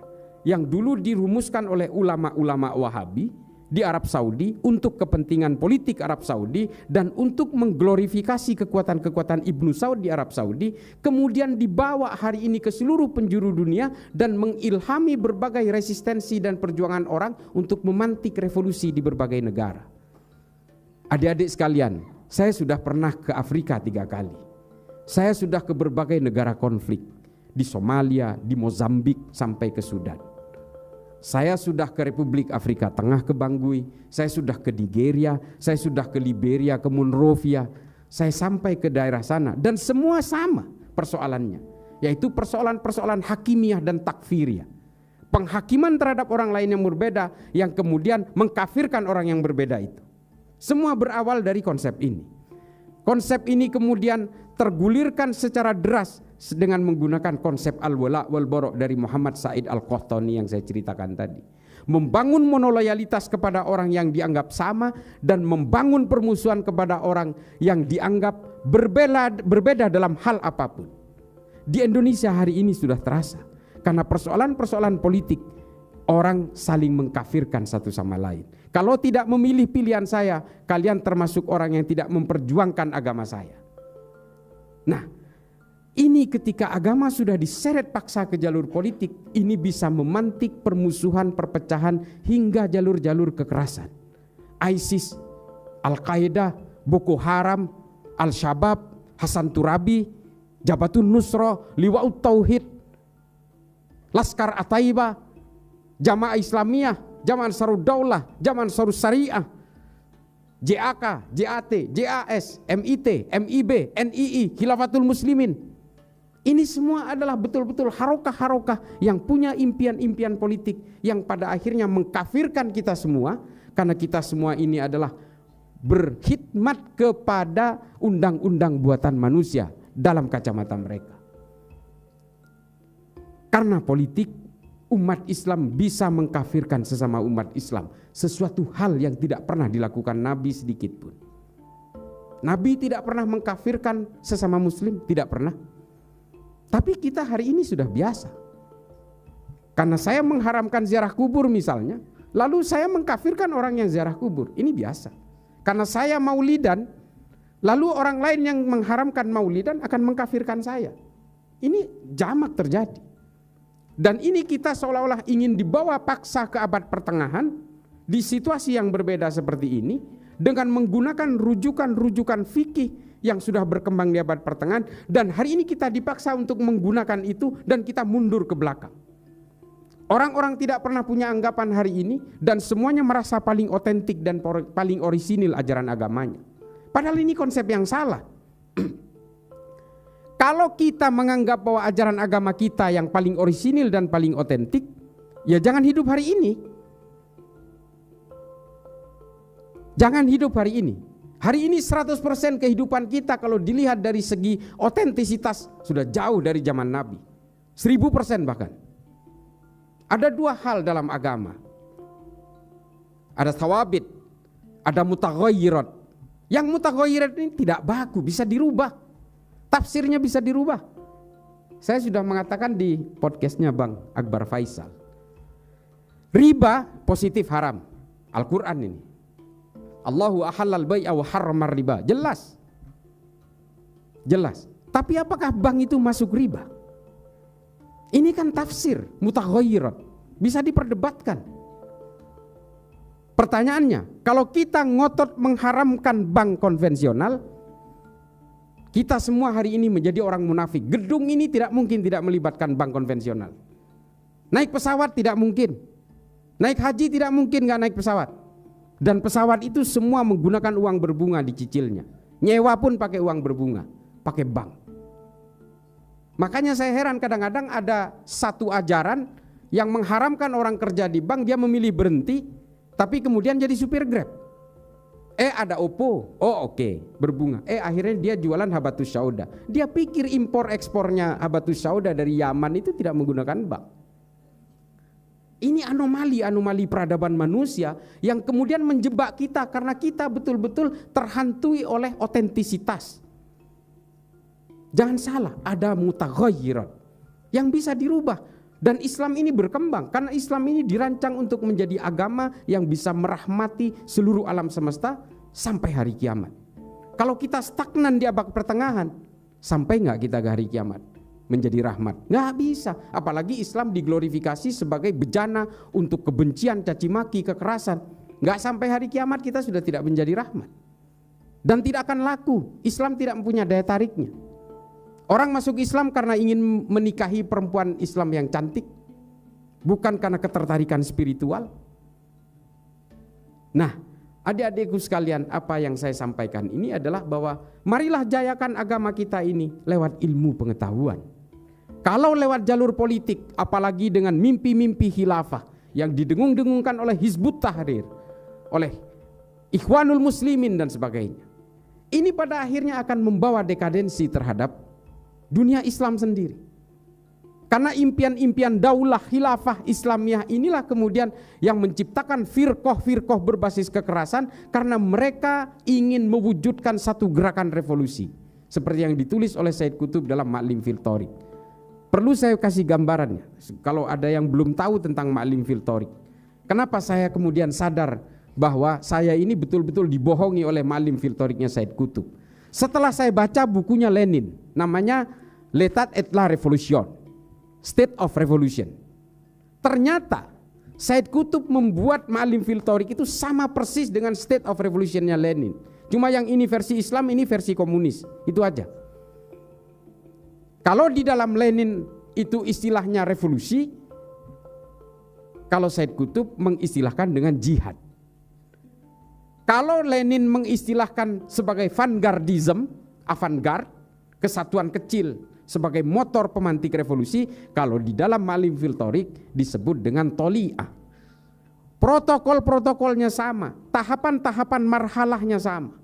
yang dulu dirumuskan oleh ulama-ulama Wahabi di Arab Saudi untuk kepentingan politik Arab Saudi dan untuk mengglorifikasi kekuatan-kekuatan Ibnu Saud di Arab Saudi, kemudian dibawa hari ini ke seluruh penjuru dunia dan mengilhami berbagai resistensi dan perjuangan orang untuk memantik revolusi di berbagai negara. Adik-adik sekalian, saya sudah pernah ke Afrika 3 kali. Saya sudah ke berbagai negara konflik, di Somalia, di Mozambik, sampai ke Sudan. Saya sudah ke Republik Afrika Tengah, ke Bangui. Saya sudah ke Nigeria, saya sudah ke Liberia, ke Monrovia. Saya sampai ke daerah sana dan semua sama persoalannya, yaitu persoalan-persoalan hakimiyah dan takfiriyah. Penghakiman terhadap orang lain yang berbeda yang kemudian mengkafirkan orang yang berbeda itu. Semua berawal dari konsep ini. Konsep ini kemudian tergulirkan secara deras dengan menggunakan konsep al-wala wal bara dari Muhammad Said Al-Qahtani yang saya ceritakan tadi. Membangun monoloyalitas kepada orang yang dianggap sama dan membangun permusuhan kepada orang yang dianggap berbeda dalam hal apapun. Di Indonesia hari ini sudah terasa karena persoalan-persoalan politik orang saling mengkafirkan satu sama lain. Kalau tidak memilih pilihan saya, kalian termasuk orang yang tidak memperjuangkan agama saya. Nah, ini ketika agama sudah diseret paksa ke jalur politik, ini bisa memantik permusuhan, perpecahan hingga jalur-jalur kekerasan. ISIS, Al-Qaeda, Boko Haram, Al-Shabaab, Hasan Turabi, Jabatun Nusra, Liwa'ut Tauhid, Laskar At-Taibah, Jamaah Islamiyah, Jamaah Ansarud Daulah, Jamaah Ansarus Syariah, JAK, JAT, JAS, MIT, MIB, NII, Khilafatul Muslimin. Ini semua adalah betul-betul harokah-harokah yang punya impian-impian politik yang pada akhirnya mengkafirkan kita semua, karena kita semua ini adalah berkhidmat kepada undang-undang buatan manusia dalam kacamata mereka. Karena politik, umat Islam bisa mengkafirkan sesama umat Islam, sesuatu hal yang tidak pernah dilakukan Nabi sedikit pun. Nabi tidak pernah mengkafirkan sesama muslim, tidak pernah. Tapi kita hari ini sudah biasa. Karena saya mengharamkan ziarah kubur misalnya, lalu saya mengkafirkan orang yang ziarah kubur, ini biasa. Karena saya maulidan, lalu orang lain yang mengharamkan maulidan akan mengkafirkan saya. Ini jamak terjadi. Dan ini kita seolah-olah ingin dibawa paksa ke abad pertengahan di situasi yang berbeda seperti ini dengan menggunakan rujukan-rujukan fikih yang sudah berkembang di abad pertengahan, dan hari ini kita dipaksa untuk menggunakan itu dan kita mundur ke belakang. Orang-orang tidak pernah punya anggapan hari ini dan semuanya merasa paling otentik dan paling orisinil ajaran agamanya. Padahal ini konsep yang salah. Kalau kita menganggap bahwa ajaran agama kita yang paling orisinil dan paling otentik, ya jangan hidup hari ini. Jangan hidup hari ini. Hari ini 100% kehidupan kita kalau dilihat dari segi otentisitas sudah jauh dari zaman Nabi. 1000% bahkan. Ada 2 hal dalam agama. Ada thawabit, ada mutaghayyirat. Yang mutaghayyirat ini tidak baku, bisa dirubah. Tafsirnya bisa dirubah. Saya sudah mengatakan di podcastnya Bang Akbar Faisal, riba positif haram. Al-Quran ini, Allahu ahallal bai'a wa harramar riba, jelas. Tapi apakah bank itu masuk riba? Ini kan tafsir mutaghayyirat, bisa diperdebatkan. Pertanyaannya, kalau kita ngotot mengharamkan bank konvensional, kita semua hari ini menjadi orang munafik. Gedung ini tidak mungkin tidak melibatkan bank konvensional. Naik pesawat tidak mungkin. Naik haji tidak mungkin nggak naik pesawat. Dan pesawat itu semua menggunakan uang berbunga dicicilnya. Nyewa pun pakai uang berbunga, pakai bank. Makanya saya heran kadang-kadang ada satu ajaran yang mengharamkan orang kerja di bank, dia memilih berhenti, tapi kemudian jadi supir Grab. Ada Oppo, oke, berbunga. Akhirnya dia jualan habatus sauda. Dia pikir impor ekspornya habatus sauda dari Yaman itu tidak menggunakan bank. Ini anomali peradaban manusia yang kemudian menjebak kita karena kita betul-betul terhantui oleh otentisitas. Jangan salah, ada mutaghayyirat yang bisa dirubah. Dan Islam ini berkembang karena Islam ini dirancang untuk menjadi agama yang bisa merahmati seluruh alam semesta sampai hari kiamat. Kalau kita stagnan di abad pertengahan, sampai nggak kita ke hari kiamat menjadi rahmat? Nggak bisa. Apalagi Islam diglorifikasi sebagai bejana untuk kebencian, caci maki, kekerasan. Nggak sampai hari kiamat kita sudah tidak menjadi rahmat. Dan tidak akan laku. Islam tidak mempunyai daya tariknya. Orang masuk Islam karena ingin menikahi perempuan Islam yang cantik, bukan karena ketertarikan spiritual. Nah, adik-adikku sekalian, apa yang saya sampaikan ini adalah bahwa marilah jayakan agama kita ini lewat ilmu pengetahuan. Kalau lewat jalur politik, apalagi dengan mimpi-mimpi khilafah yang didengung-dengungkan oleh Hizbut Tahrir, oleh Ikhwanul Muslimin dan sebagainya, ini pada akhirnya akan membawa dekadensi terhadap dunia Islam sendiri. Karena impian-impian daulah khilafah Islamiyah inilah kemudian yang menciptakan firqoh-firqoh berbasis kekerasan karena mereka ingin mewujudkan satu gerakan revolusi. Seperti yang ditulis oleh Said Qutb dalam Ma'lim fil Thoriq. Perlu saya kasih gambarannya, kalau ada yang belum tahu tentang Ma'lim fil Thoriq. Kenapa saya kemudian sadar bahwa saya ini betul-betul dibohongi oleh Ma'lim fil Thoriqnya Said Qutb. Setelah saya baca bukunya Lenin, namanya L'état et la Révolution, State of Revolution. Ternyata Said Qutb membuat Ma'lim fil Thoriq itu sama persis dengan State of Revolutionnya Lenin. Cuma yang ini versi Islam, ini versi komunis. Itu aja. Kalau di dalam Lenin itu istilahnya revolusi, kalau Said Qutb mengistilahkan dengan jihad. Kalau Lenin mengistilahkan sebagai vanguardism, avant-garde, kesatuan kecil sebagai motor pemantik revolusi, kalau di dalam Ma'lim fil Thoriq disebut dengan toli'ah. Protokol-protokolnya sama, tahapan-tahapan marhalahnya sama.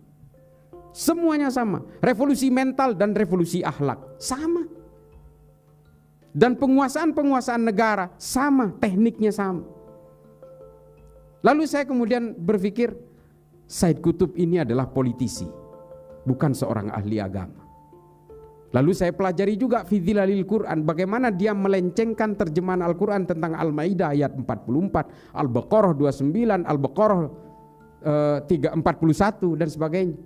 Semuanya sama, revolusi mental dan revolusi akhlak sama. Dan penguasaan-penguasaan negara sama, tekniknya sama. Lalu saya kemudian berpikir, Said Qutb ini adalah politisi, bukan seorang ahli agama. Lalu saya pelajari juga fi Dhilalil Quran, bagaimana dia melencengkan terjemahan Al-Quran tentang Al-Maidah ayat 44, Al-Baqarah 29, Al-Baqarah 341 dan sebagainya.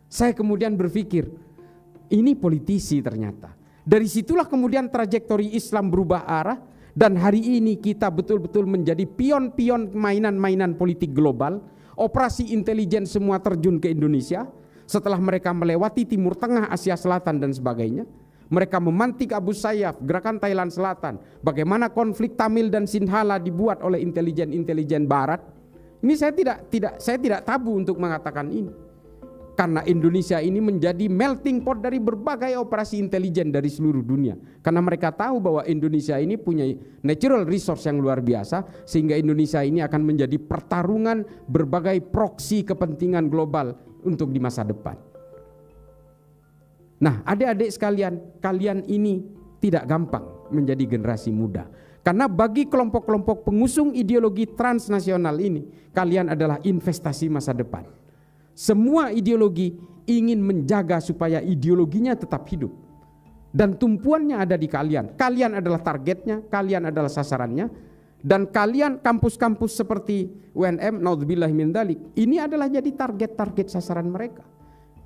Saya kemudian berpikir, ini politisi ternyata. Dari situlah kemudian trajektori Islam berubah arah, dan hari ini kita betul-betul menjadi pion-pion mainan-mainan politik global. Operasi intelijen semua terjun ke Indonesia. Setelah mereka melewati Timur Tengah, Asia Selatan dan sebagainya, mereka memantik Abu Sayyaf, gerakan Thailand Selatan. Bagaimana konflik Tamil dan Sinhala dibuat oleh intelijen Barat. Ini saya tidak tabu untuk mengatakan ini. Karena Indonesia ini menjadi melting pot dari berbagai operasi intelijen dari seluruh dunia. Karena mereka tahu bahwa Indonesia ini punya natural resource yang luar biasa, sehingga Indonesia ini akan menjadi pertarungan berbagai proksi kepentingan global untuk di masa depan. Nah, adik-adik sekalian, kalian ini tidak gampang menjadi generasi muda. Karena bagi kelompok-kelompok pengusung ideologi transnasional ini, kalian adalah investasi masa depan. Semua ideologi ingin menjaga supaya ideologinya tetap hidup. Dan tumpuannya ada di kalian. Kalian adalah targetnya, kalian adalah sasarannya. Dan kalian kampus-kampus seperti UNM, naudzubillah min dzalik, ini adalah jadi target-target sasaran mereka.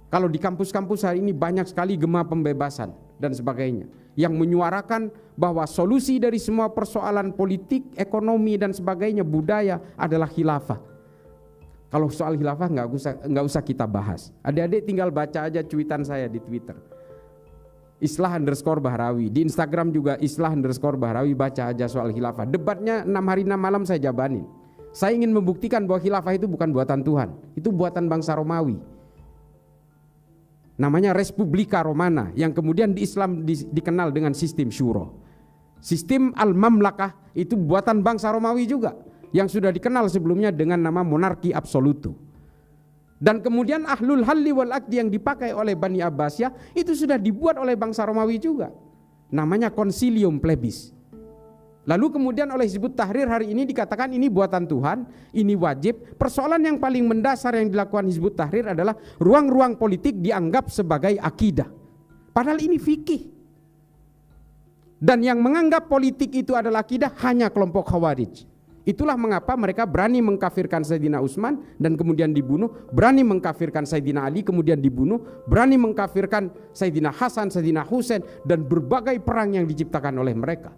Kalau di kampus-kampus hari ini banyak sekali gema pembebasan dan sebagainya, yang menyuarakan bahwa solusi dari semua persoalan politik, ekonomi dan sebagainya, budaya adalah khilafah. Kalau soal khilafah nggak usah kita bahas. Adik-adik tinggal baca aja cuitan saya di Twitter. Islah_Bahrawi. Di Instagram juga Islah_Bahrawi, baca aja soal khilafah. Debatnya 6 hari 6 malam saya jabanin. Saya ingin membuktikan bahwa khilafah itu bukan buatan Tuhan. Itu buatan bangsa Romawi. Namanya Respublika Romana, yang kemudian di Islam dikenal dengan sistem syuro. Sistem Al-Mamlakah itu buatan bangsa Romawi juga, yang sudah dikenal sebelumnya dengan nama monarki absoluto. Dan kemudian ahlul halli wal aqdi yang dipakai oleh Bani Abbasiyah itu sudah dibuat oleh bangsa Romawi juga. Namanya Concilium Plebis. Lalu kemudian oleh Hizbut Tahrir hari ini dikatakan ini buatan Tuhan, ini wajib. Persoalan yang paling mendasar yang dilakukan Hizbut Tahrir adalah ruang-ruang politik dianggap sebagai akidah. Padahal ini fikih. Dan yang menganggap politik itu adalah akidah hanya kelompok Khawarij. Itulah mengapa mereka berani mengkafirkan Sayyidina Utsman dan kemudian dibunuh, berani mengkafirkan Sayyidina Ali kemudian dibunuh, berani mengkafirkan Sayyidina Hasan, Sayyidina Husain, dan berbagai perang yang diciptakan oleh mereka.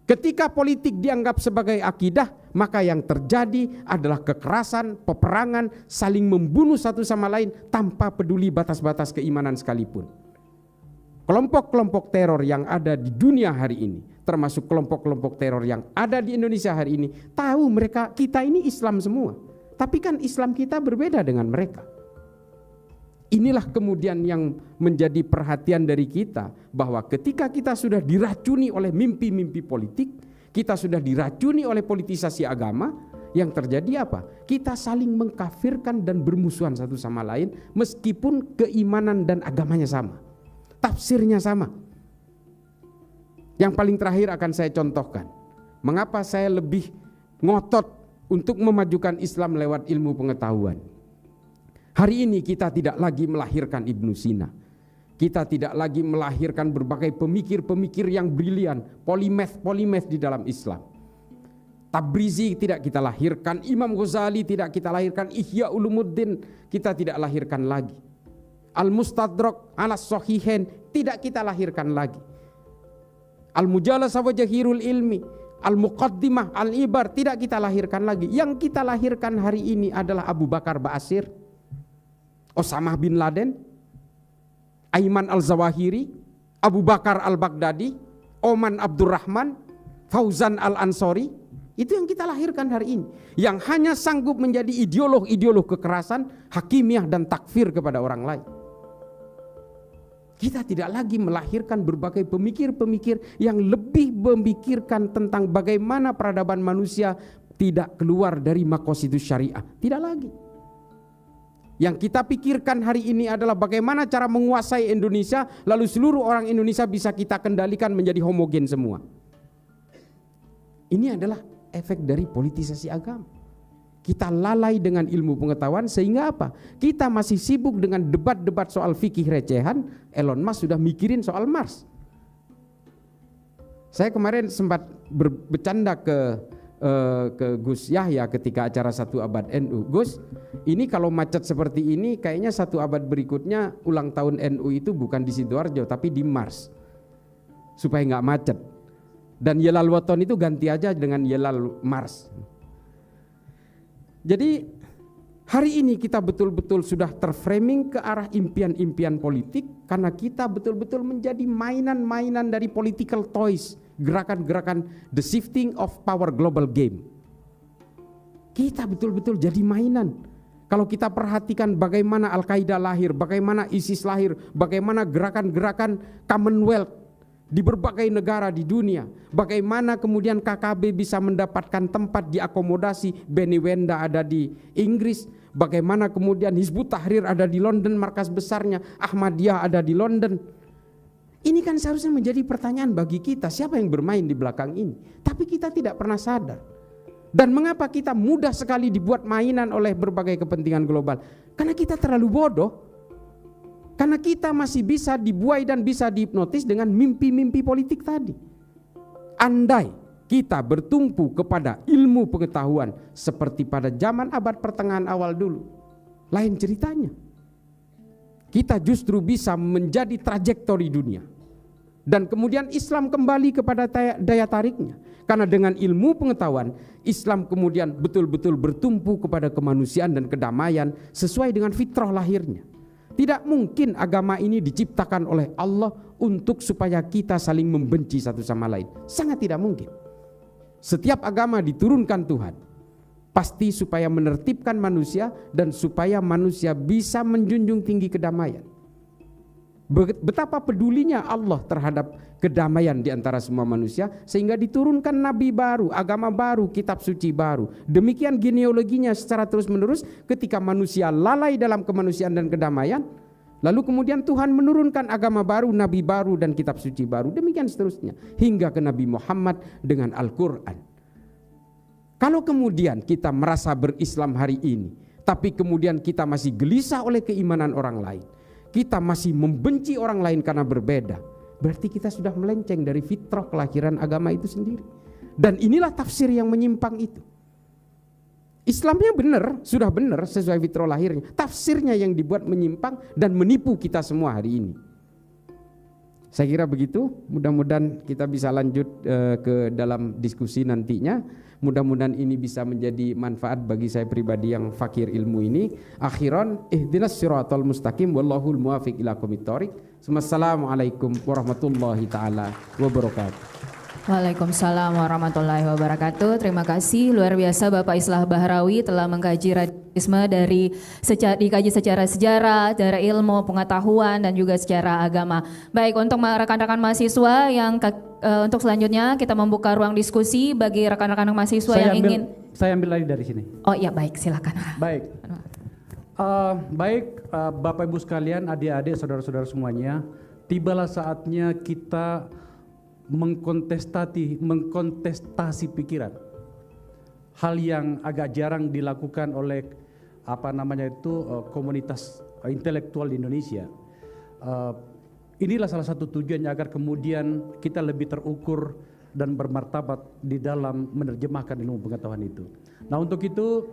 Ketika politik dianggap sebagai akidah, maka yang terjadi adalah kekerasan, peperangan, saling membunuh satu sama lain tanpa peduli batas-batas keimanan sekalipun. Kelompok-kelompok teror yang ada di dunia hari ini, termasuk kelompok-kelompok teror yang ada di Indonesia hari ini, tahu mereka, kita ini Islam semua. Tapi kan Islam kita berbeda dengan mereka. Inilah kemudian yang menjadi perhatian dari kita, bahwa ketika kita sudah diracuni oleh mimpi-mimpi politik, kita sudah diracuni oleh politisasi agama, yang terjadi apa? Kita saling mengkafirkan dan bermusuhan satu sama lain, meskipun keimanan dan agamanya sama, tafsirnya sama. Yang paling terakhir akan saya contohkan, mengapa saya lebih ngotot untuk memajukan Islam lewat ilmu pengetahuan. Hari ini kita tidak lagi melahirkan Ibnu Sina. Kita tidak lagi melahirkan berbagai pemikir-pemikir yang brilian, polimath di dalam Islam. Tabrizi tidak kita lahirkan, Imam Ghazali tidak kita lahirkan, Ihya Ulumuddin kita tidak lahirkan lagi. Al-Mustadrak ala Sahihain tidak kita lahirkan lagi. Al-Mujalasah wa Jahirul Ilmi, Al-Muqaddimah, Al-Ibar tidak kita lahirkan lagi. Yang kita lahirkan hari ini adalah Abu Bakar Ba'asir, Osama bin Laden, Aiman Al-Zawahiri, Abu Bakar Al-Baghdadi, Oman Abdurrahman, Fauzan Al-Ansori. Itu yang kita lahirkan hari ini, yang hanya sanggup menjadi ideolog kekerasan, hakimiyah dan takfir kepada orang lain. Kita tidak lagi melahirkan berbagai pemikir-pemikir yang lebih memikirkan tentang bagaimana peradaban manusia tidak keluar dari maqasidus syariah. Tidak lagi. Yang kita pikirkan hari ini adalah bagaimana cara menguasai Indonesia, lalu seluruh orang Indonesia bisa kita kendalikan menjadi homogen semua. Ini adalah efek dari politisasi agama. Kita lalai dengan ilmu pengetahuan, sehingga apa? Kita masih sibuk dengan debat-debat soal fikih recehan. Elon Musk sudah mikirin soal Mars. Saya kemarin sempat bercanda ke Gus Yahya ketika acara 1 abad NU. Gus, ini kalau macet seperti ini kayaknya 1 abad berikutnya ulang tahun NU itu bukan di Sidoarjo tapi di Mars, supaya nggak macet. Dan Yelal Waton itu ganti aja dengan Yelal Mars. Jadi hari ini kita betul-betul sudah terframing ke arah impian-impian politik, karena kita betul-betul menjadi mainan-mainan dari political toys, gerakan-gerakan the shifting of power global game. Kita betul-betul jadi mainan. Kalau kita perhatikan bagaimana Al-Qaeda lahir, bagaimana ISIS lahir, bagaimana gerakan-gerakan Commonwealth di berbagai negara di dunia, bagaimana kemudian KKB bisa mendapatkan tempat diakomodasi, Beni Wenda ada di Inggris, bagaimana kemudian Hizbut Tahrir ada di London, markas besarnya, Ahmadiyah ada di London. Ini kan seharusnya menjadi pertanyaan bagi kita, siapa yang bermain di belakang ini? Tapi kita tidak pernah sadar. Dan mengapa kita mudah sekali dibuat mainan oleh berbagai kepentingan global? Karena kita terlalu bodoh. Karena kita masih bisa dibuai dan bisa dihipnotis dengan mimpi-mimpi politik tadi. Andai kita bertumpu kepada ilmu pengetahuan seperti pada zaman abad pertengahan awal dulu, lain ceritanya. Kita justru bisa menjadi trajektori dunia. Dan kemudian Islam kembali kepada daya tariknya. Karena dengan ilmu pengetahuan, Islam kemudian betul-betul bertumpu kepada kemanusiaan dan kedamaian sesuai dengan fitrah lahirnya. Tidak mungkin agama ini diciptakan oleh Allah untuk supaya kita saling membenci satu sama lain. Sangat tidak mungkin. Setiap agama diturunkan Tuhan pasti supaya menertibkan manusia dan supaya manusia bisa menjunjung tinggi kedamaian. Betapa pedulinya Allah terhadap kedamaian di antara semua manusia sehingga diturunkan nabi baru, agama baru, kitab suci baru. Demikian genealoginya secara terus-menerus ketika manusia lalai dalam kemanusiaan dan kedamaian, lalu kemudian Tuhan menurunkan agama baru, nabi baru dan kitab suci baru. Demikian seterusnya hingga ke Nabi Muhammad dengan Al-Qur'an. Kalau kemudian kita merasa berislam hari ini, tapi kemudian kita masih gelisah oleh keimanan orang lain, kita masih membenci orang lain karena berbeda, berarti kita sudah melenceng dari fitrah kelahiran agama itu sendiri. Dan inilah tafsir yang menyimpang itu. Islamnya benar, sudah benar sesuai fitrah lahirnya. Tafsirnya yang dibuat menyimpang dan menipu kita semua hari ini. Saya kira begitu. Mudah-mudahan kita bisa lanjut ke dalam diskusi nantinya. Mudah-mudahan ini bisa menjadi manfaat bagi saya pribadi yang fakir ilmu ini. Akhiran, ihdinas siratal mustaqim wallahul muwafiq ila aqwamit thoriq. Assalamualaikum warahmatullahi taala wabarakatuh. Waalaikumsalam warahmatullahi wabarakatuh. Terima kasih luar biasa Bapak Islah Bahrawi telah mengkaji radikalisme dikaji secara sejarah, dari ilmu, pengetahuan dan juga secara agama. Baik, untuk rekan-rekan mahasiswa yang untuk selanjutnya kita membuka ruang diskusi bagi rekan-rekan mahasiswa Saya ambil lagi dari sini. Oh iya, baik, silakan. Baik. Bapak Ibu sekalian, adik-adik, saudara-saudara semuanya, tibalah saatnya kita mengkontestasi pikiran. Hal yang agak jarang dilakukan oleh komunitas intelektual di Indonesia. Inilah salah satu tujuannya agar kemudian kita lebih terukur dan bermartabat di dalam menerjemahkan ilmu pengetahuan itu. Nah, untuk itu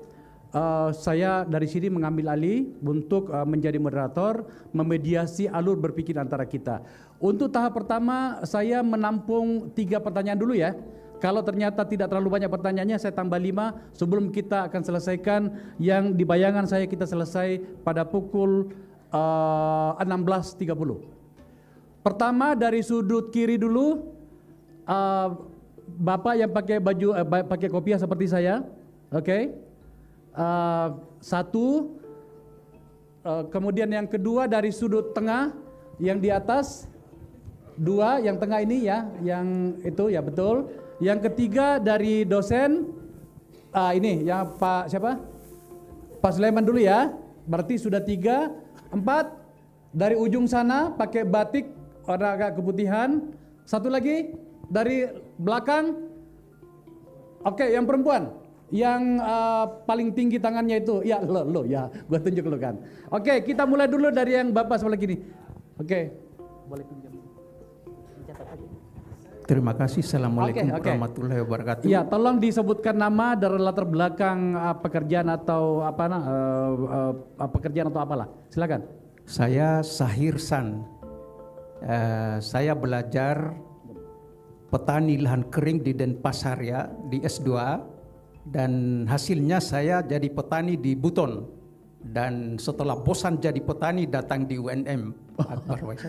saya dari sini mengambil alih untuk menjadi moderator, memediasi alur berpikir antara kita. Untuk tahap pertama saya menampung 3 pertanyaan dulu ya. Kalau ternyata tidak terlalu banyak pertanyaannya, saya tambah 5 sebelum kita akan selesaikan yang di bayangan saya kita selesai pada pukul 16.30. Pertama dari sudut kiri dulu, Bapak yang pakai baju pakai kopiah seperti saya, oke? Satu, kemudian yang kedua dari sudut tengah yang di atas, 2 yang tengah ini ya, yang itu ya betul. Yang ketiga dari dosen, ini ya Pak siapa? Pak Sulaiman dulu ya, berarti sudah 3. 4 dari ujung sana pakai batik warna agak keputihan. 1 lagi dari belakang, oke, yang perempuan. Yang paling tinggi tangannya itu, ya lo ya, gua tunjuk lo kan. Oke, kita mulai dulu dari yang Bapak sebelah kiri. Oke, boleh tunjuk. Terima kasih. Assalamualaikum warahmatullahi wabarakatuh. Ya, tolong disebutkan nama dan latar belakang pekerjaan atau pekerjaan atau apalah. Silakan. Saya Sahir San. Saya belajar petani lahan kering di Denpasaraya di S2. Dan hasilnya saya jadi petani di Buton, dan setelah bosan jadi petani datang di UNM.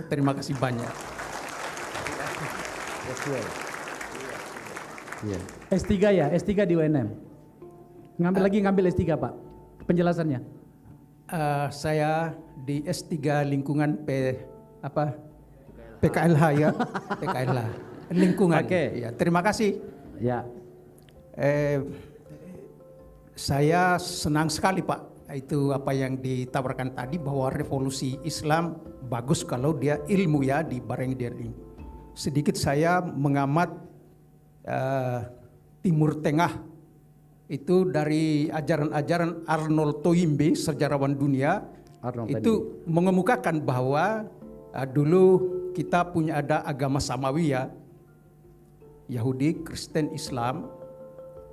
Terima kasih banyak. S3 ya, S3 di UNM. Ngambil S3 Pak, penjelasannya. Saya di S3 lingkungan PKLH ya, PKLH lingkungan. Oke. Ya, terima kasih. Ya. Saya senang sekali Pak, itu apa yang ditawarkan tadi bahwa revolusi Islam bagus kalau dia ilmu ya, dibarengi dari sedikit saya mengamat Timur Tengah itu dari ajaran-ajaran Arnold Toynbee, sejarawan dunia, Arnold tadi. itu mengemukakan bahwa dulu kita punya ada agama samawi ya, Yahudi, Kristen, Islam,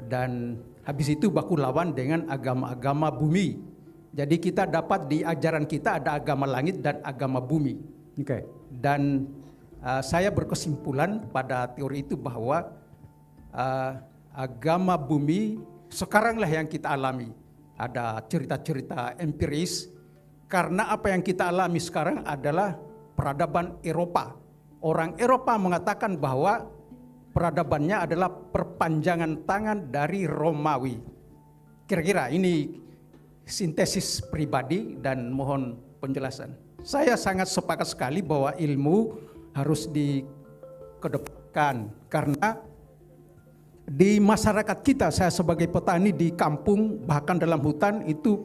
dan habis itu baku lawan dengan agama-agama bumi. Jadi kita dapat di ajaran kita ada agama langit dan agama bumi. Oke. Dan saya berkesimpulan pada teori itu bahwa agama bumi sekaranglah yang kita alami. Ada cerita-cerita empiris, karena apa yang kita alami sekarang adalah peradaban Eropa. Orang Eropa mengatakan bahwa peradabannya adalah perpanjangan tangan dari Romawi. Kira-kira ini sintesis pribadi dan mohon penjelasan. Saya sangat sepakat sekali bahwa ilmu harus dikedepankan, karena di masyarakat kita, saya sebagai petani di kampung bahkan dalam hutan itu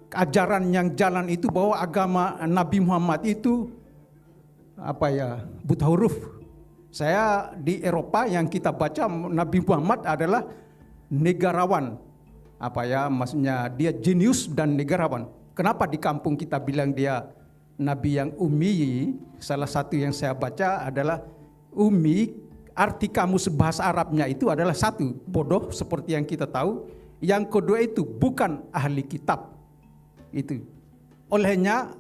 ajaran yang jalan itu bahwa agama Nabi Muhammad itu buta huruf. Saya di Eropa yang kita baca Nabi Muhammad adalah negarawan. Maksudnya dia jenius dan negarawan. Kenapa di kampung kita bilang dia Nabi yang ummi? Salah satu yang saya baca adalah ummi, arti kamus bahasa Arabnya itu adalah satu, bodoh seperti yang kita tahu. Yang kedua itu bukan ahli kitab. Itu. Olehnya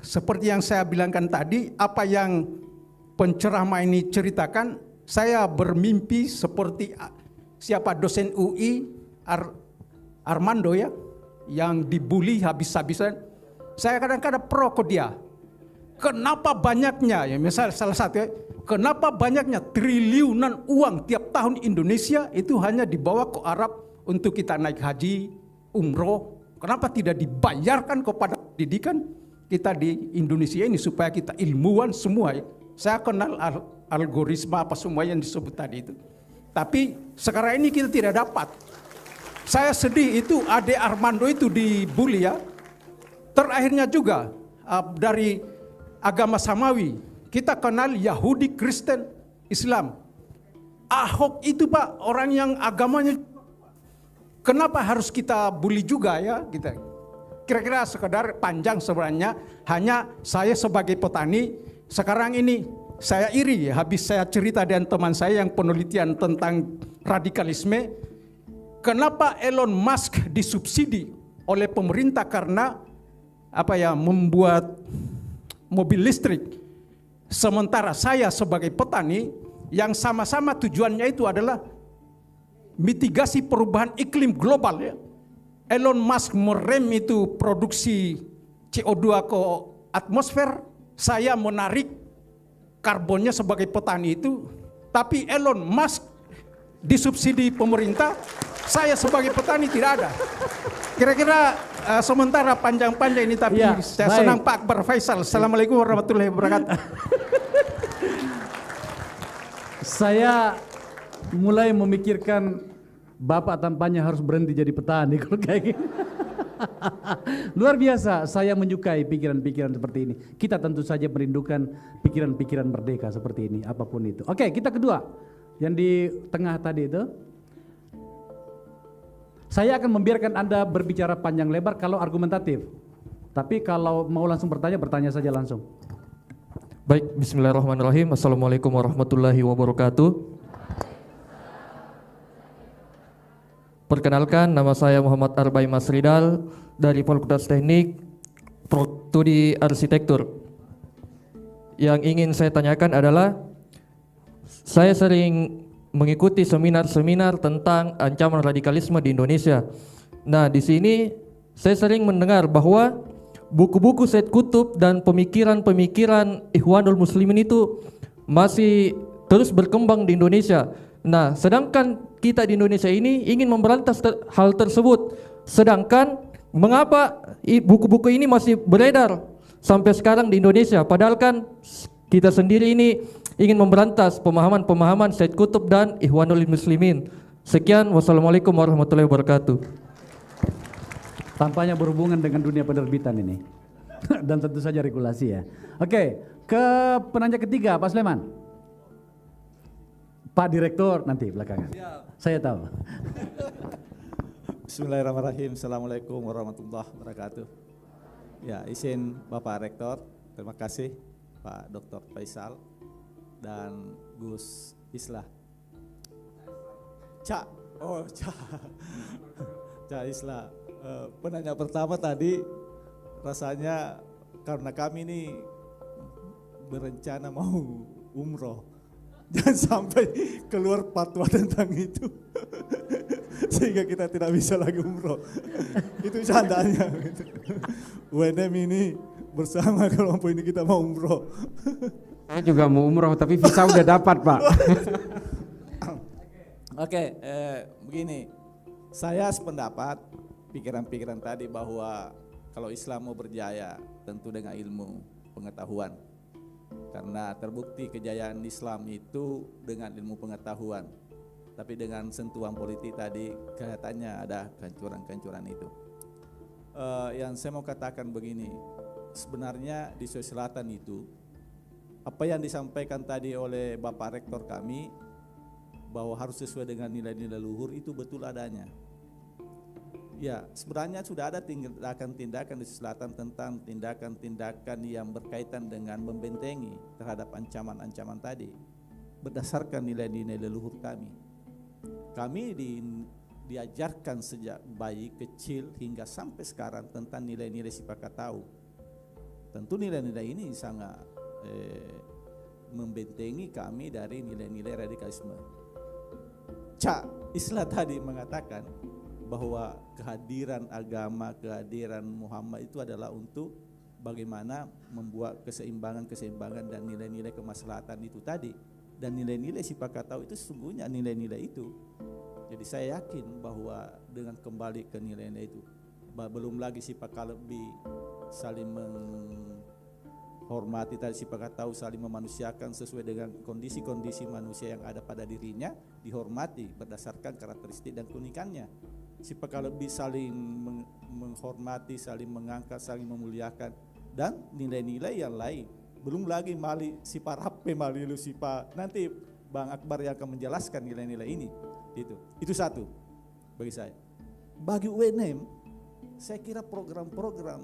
seperti yang saya bilangkan tadi, apa yang penceramah ini ceritakan, saya bermimpi seperti siapa dosen UI Armando ya, yang dibully habis-habisan. Saya kadang-kadang pro ke dia. Kenapa banyaknya, ya misal salah satu ya, kenapa banyaknya triliunan uang tiap tahun Indonesia itu hanya dibawa ke Arab untuk kita naik haji, umroh. Kenapa tidak dibayarkan kepada pendidikan kita di Indonesia ini supaya kita ilmuwan semua ya. Saya kenal algoritma apa semua yang disebut tadi itu. Tapi sekarang ini kita tidak dapat. Saya sedih itu Ade Armando itu dibully ya. Terakhirnya juga dari agama samawi, kita kenal Yahudi, Kristen, Islam. Ahok itu Pak, orang yang agamanya, kenapa harus kita bully juga ya? Kita kira-kira sekedar panjang sebenarnya. Hanya saya sebagai petani sekarang ini saya iri ya, habis saya cerita dengan teman saya yang penelitian tentang radikalisme. Kenapa Elon Musk disubsidi oleh pemerintah karena membuat mobil listrik. Sementara saya sebagai petani yang sama-sama tujuannya itu adalah mitigasi perubahan iklim global ya. Elon Musk merem itu produksi CO2 ke atmosfer, saya menarik karbonnya sebagai petani itu, tapi Elon Musk disubsidi pemerintah, saya sebagai petani tidak ada. Kira-kira sementara panjang-panjang ini, tapi ya, saya baik. senang Pak Akbar Faisal. Assalamualaikum warahmatullahi wabarakatuh. Saya mulai memikirkan Bapak tampaknya harus berhenti jadi petani kalau kayak gini. Luar biasa, saya menyukai pikiran-pikiran seperti ini. Kita tentu saja merindukan pikiran-pikiran merdeka seperti ini, apapun itu. Oke, kita kedua, yang di tengah tadi itu. Saya akan membiarkan Anda berbicara panjang lebar kalau argumentatif. Tapi kalau mau langsung bertanya, bertanya saja langsung. Baik, bismillahirrahmanirrahim. Assalamualaikum warahmatullahi wabarakatuh. Perkenalkan, nama saya Muhammad Arbai Masridal dari Fakultas Teknik Prodi Arsitektur. Yang ingin saya tanyakan adalah, saya sering mengikuti seminar-seminar tentang ancaman radikalisme di Indonesia. Nah, di sini saya sering mendengar bahwa buku-buku Said Qutb dan pemikiran-pemikiran Ikhwanul Muslimin itu masih terus berkembang di Indonesia. Nah, sedangkan kita di Indonesia ini ingin memberantas hal tersebut. Sedangkan mengapa buku-buku ini masih beredar sampai sekarang di Indonesia? Padahal kan kita sendiri ini ingin memberantas pemahaman-pemahaman Said Qutb dan Ikhwanul Muslimin. Sekian, wassalamualaikum warahmatullahi wabarakatuh. Tampaknya berhubungan dengan dunia penerbitan ini. Dan tentu saja regulasi ya. Oke, ke penanya ketiga, Pak Sleman. Pak Direktur nanti belakangan. Saya tahu. Bismillahirrahmanirrahim. Assalamualaikum warahmatullahi wabarakatuh. Ya, izin Bapak Rektor, terima kasih Pak Dr. Faisal dan Gus Islah. Cak Islah. Penanya pertama tadi rasanya karena kami ini berencana mau umroh, jangan sampai keluar fatwa tentang itu sehingga kita tidak bisa lagi umroh. Itu candanya. UNM ini bersama kelompok ini kita mau umroh. Saya juga mau umroh tapi visa udah dapat, Pak. Oke, begini, saya sependapat pikiran-pikiran tadi bahwa kalau Islam mau berjaya tentu dengan ilmu pengetahuan, karena terbukti kejayaan Islam itu dengan ilmu pengetahuan, tapi dengan sentuhan politik tadi kelihatannya ada kehancuran-kehancuran itu. Yang saya mau katakan begini, sebenarnya di Sulawesi Selatan itu apa yang disampaikan tadi oleh Bapak Rektor kami bahwa harus sesuai dengan nilai-nilai luhur itu betul adanya. Ya, sebenarnya sudah ada tindakan-tindakan di Selatan tentang tindakan-tindakan yang berkaitan dengan membentengi terhadap ancaman-ancaman tadi berdasarkan nilai-nilai leluhur kami. Kami diajarkan sejak bayi kecil hingga sampai sekarang tentang nilai-nilai Sipakatau. Tentu nilai-nilai ini sangat membentengi kami dari nilai-nilai radikalisme. Cak Islah tadi mengatakan bahwa kehadiran agama, kehadiran Muhammad itu adalah untuk bagaimana membuat keseimbangan dan nilai-nilai kemaslahatan itu tadi. Dan nilai-nilai Sipakatau itu sesungguhnya nilai-nilai itu. Jadi saya yakin bahwa dengan kembali ke nilai-nilai itu, belum lagi Sipakalebi saling menghormati tadi, Sipakatau saling memanusiakan sesuai dengan kondisi-kondisi manusia yang ada pada dirinya, dihormati berdasarkan karakteristik dan keunikannya. Sipakalebi saling menghormati, saling mengangkat, saling memuliakan, dan nilai-nilai yang lain. Belum lagi Mali Siparape, Mali lu Sipa. Nanti Bang Akbar yang akan menjelaskan nilai-nilai ini. Itu satu bagi saya. Bagi UNM, saya kira program-program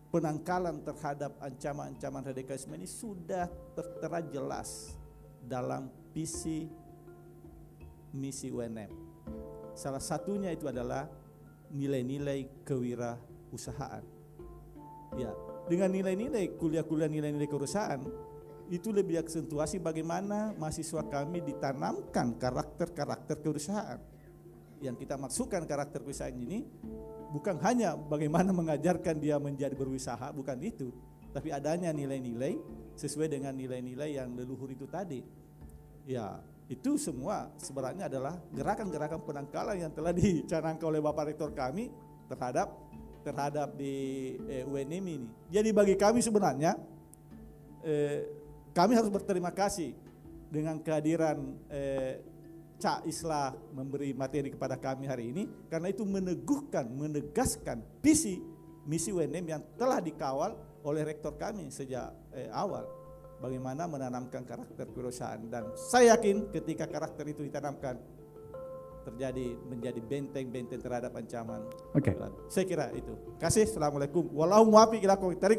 penangkalan terhadap ancaman-ancaman radikalisme ini sudah tertera jelas dalam visi misi UNM. Salah satunya itu adalah nilai-nilai kewirausahaan. Ya, dengan nilai-nilai kuliah-kuliah nilai-nilai kewirausahaan itu lebih aksentuasi bagaimana mahasiswa kami ditanamkan karakter-karakter kewirausahaan. Yang kita maksudkan karakter kewirausahaan ini bukan hanya bagaimana mengajarkan dia menjadi berwirasaha, bukan itu, tapi adanya nilai-nilai sesuai dengan nilai-nilai yang leluhur itu tadi. Ya, itu semua sebenarnya adalah gerakan-gerakan penangkalan yang telah dicanangkan oleh Bapak Rektor kami terhadap di UNM ini. Jadi bagi kami sebenarnya kami harus berterima kasih dengan kehadiran Cak Islah memberi materi kepada kami hari ini, karena itu menegaskan visi misi UNM yang telah dikawal oleh rektor kami sejak awal, bagaimana menanamkan karakter kewirausahaan. Dan saya yakin ketika karakter itu ditanamkan menjadi benteng-benteng terhadap ancaman. Oke. Saya kira itu. Kasih. Assalamualaikum.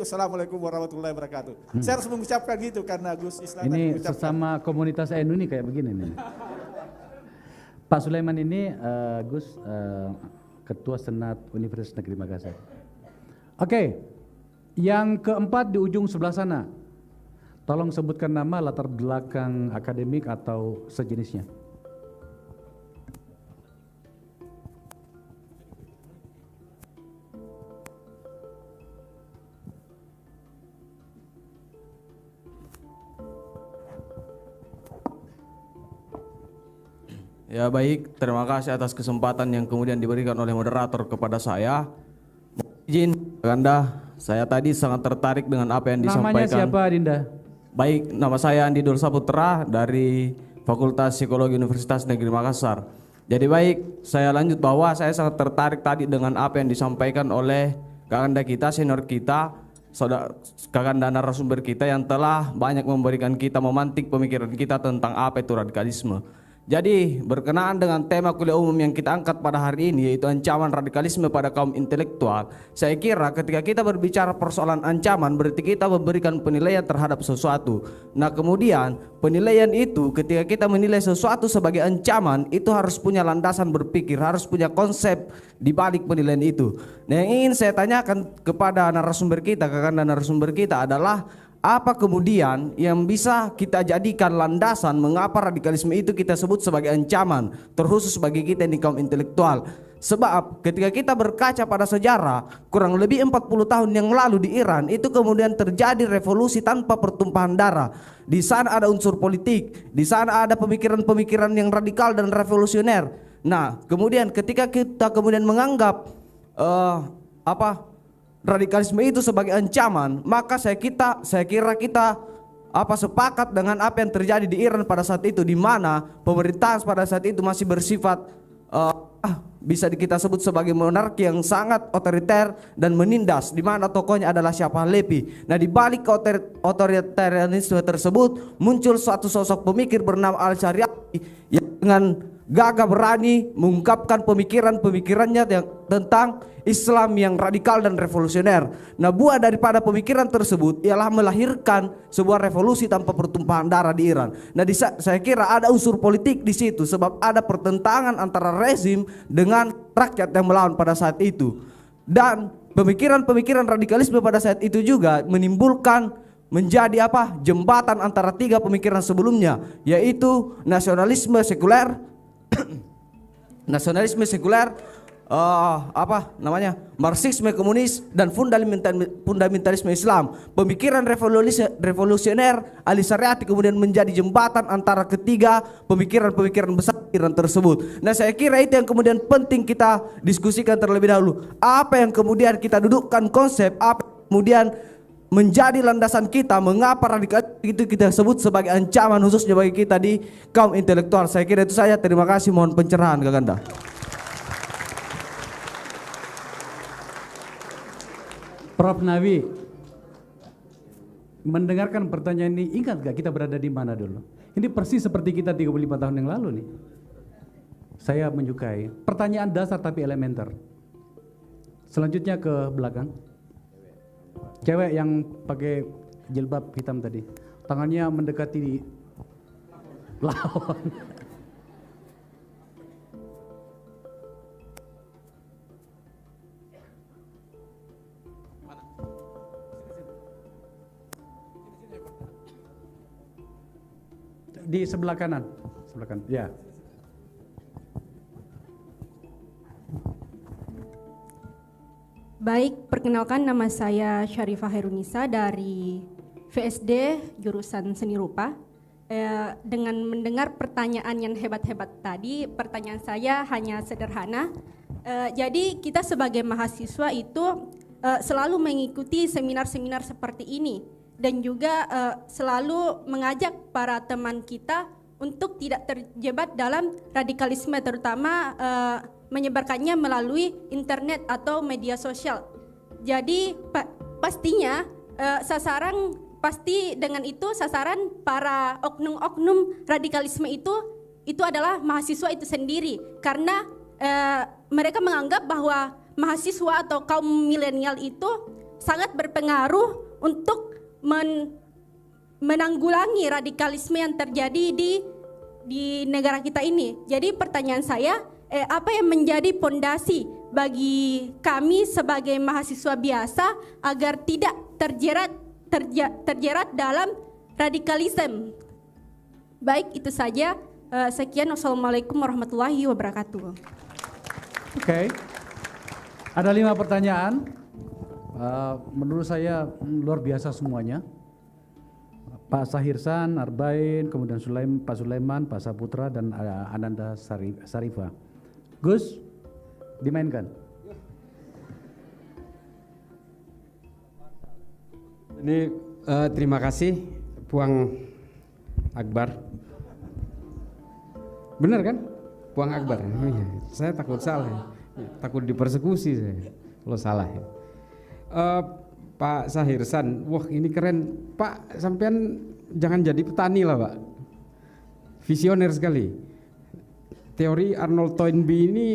Assalamualaikum warahmatullahi wabarakatuh. Saya harus mengucapkan gitu karena Gus Islam ini sesama komunitas NU ini kayak begini nih. Pak Sulaiman ini Gus Ketua Senat Universitas Negeri Makassar. Oke. Yang keempat di ujung sebelah sana. Tolong sebutkan nama, latar belakang akademik atau sejenisnya. Ya baik, terima kasih atas kesempatan yang kemudian diberikan oleh moderator kepada saya. Izin Anda, saya tadi sangat tertarik dengan apa yang disampaikan. Namanya siapa, Dinda? Baik, nama saya Andi Dul Saputra dari Fakultas Psikologi Universitas Negeri Makassar. Jadi baik, saya lanjut bahwa saya sangat tertarik tadi dengan apa yang disampaikan oleh kakanda kita, senior kita, saudara kakanda narasumber kita yang telah banyak memberikan kita memantik pemikiran kita tentang apa itu radikalisme. Jadi berkenaan dengan tema kuliah umum yang kita angkat pada hari ini, yaitu ancaman radikalisme pada kaum intelektual, saya kira ketika kita berbicara persoalan ancaman berarti kita memberikan penilaian terhadap sesuatu. Nah kemudian penilaian itu, ketika kita menilai sesuatu sebagai ancaman, itu harus punya landasan berpikir, harus punya konsep di balik penilaian itu. Nah yang ingin saya tanyakan kepada narasumber kita, kakak dan narasumber kita adalah, apa kemudian yang bisa kita jadikan landasan mengapa radikalisme itu kita sebut sebagai ancaman, terkhusus bagi kita di kaum intelektual? Sebab ketika kita berkaca pada sejarah, kurang lebih 40 tahun yang lalu di Iran itu kemudian terjadi revolusi tanpa pertumpahan darah. Di sana ada unsur politik, di sana ada pemikiran-pemikiran yang radikal dan revolusioner. Nah, kemudian ketika kita kemudian menganggap radikalisme itu sebagai ancaman, maka saya kira kita sepakat dengan apa yang terjadi di Iran pada saat itu, di mana pemerintahan pada saat itu masih bersifat bisa kita sebut sebagai monarki yang sangat otoriter dan menindas, di mana tokohnya adalah Shah Pahlavi. Nah, di balik otoritarianisme tersebut muncul suatu sosok pemikir bernama Al-Syariati yang dengan gagah berani mengungkapkan pemikirannya tentang Islam yang radikal dan revolusioner. Nah, buah daripada pemikiran tersebut ialah melahirkan sebuah revolusi tanpa pertumpahan darah di Iran. Nah, saya kira ada unsur politik di situ, sebab ada pertentangan antara rezim dengan rakyat yang melawan pada saat itu. Dan pemikiran-pemikiran radikalisme pada saat itu juga menimbulkan menjadi jembatan antara tiga pemikiran sebelumnya, yaitu nasionalisme sekuler, Marxisme komunis dan fundamentalisme Islam. Pemikiran revolusioner Al-Syariati kemudian menjadi jembatan antara ketiga pemikiran-pemikiran besar Iran tersebut. Nah, saya kira itu yang kemudian penting kita diskusikan terlebih dahulu. Apa yang kemudian kita dudukkan konsep, apa kemudian menjadi landasan kita mengapa radikal itu kita sebut sebagai ancaman khususnya bagi kita di kaum intelektual. Saya kira itu saja. Terima kasih, mohon pencerahan Kakanda. Prof. Nawi, mendengarkan pertanyaan ini, ingat gak kita berada di mana dulu? Ini persis seperti kita 35 tahun yang lalu nih. Saya menyukai pertanyaan dasar tapi elementer. Selanjutnya ke belakang. Cewek yang pakai jilbab hitam tadi, tangannya mendekati lawan. Di sebelah kanan, ya. Baik, perkenalkan nama saya Syarifah Herunisa dari VSD jurusan Seni Rupa. Dengan mendengar pertanyaan yang hebat-hebat tadi, pertanyaan saya hanya sederhana. Jadi kita sebagai mahasiswa itu selalu mengikuti seminar-seminar seperti ini dan juga selalu mengajak para teman kita untuk tidak terjebak dalam radikalisme, terutama menyebarkannya melalui internet atau media sosial. Jadi pastinya sasaran para oknum-oknum radikalisme itu adalah mahasiswa itu sendiri, karena mereka menganggap bahwa mahasiswa atau kaum milenial itu sangat berpengaruh untuk menanggulangi radikalisme yang terjadi di negara kita ini. Jadi pertanyaan saya, apa yang menjadi pondasi bagi kami sebagai mahasiswa biasa agar tidak terjerat dalam radikalisme? Baik, itu saja. Sekian, wassalamualaikum warahmatullahi wabarakatuh. Oke. Ada 5 pertanyaan. Menurut saya luar biasa semuanya. Pak Sahirsan, Arbain, kemudian Pak Sulaiman, Pak Saputra, dan Ananda Sarifah. Gus, dimainkan. Ini terima kasih Puang Akbar. Benar kan? Puang Akbar. Saya takut salah. Takut dipersekusi saya kalau salah ya. Pak Sahirsan, wah ini keren Pak, sampean jangan jadi petani lah Pak, visioner sekali. teori Arnold Toynbee ini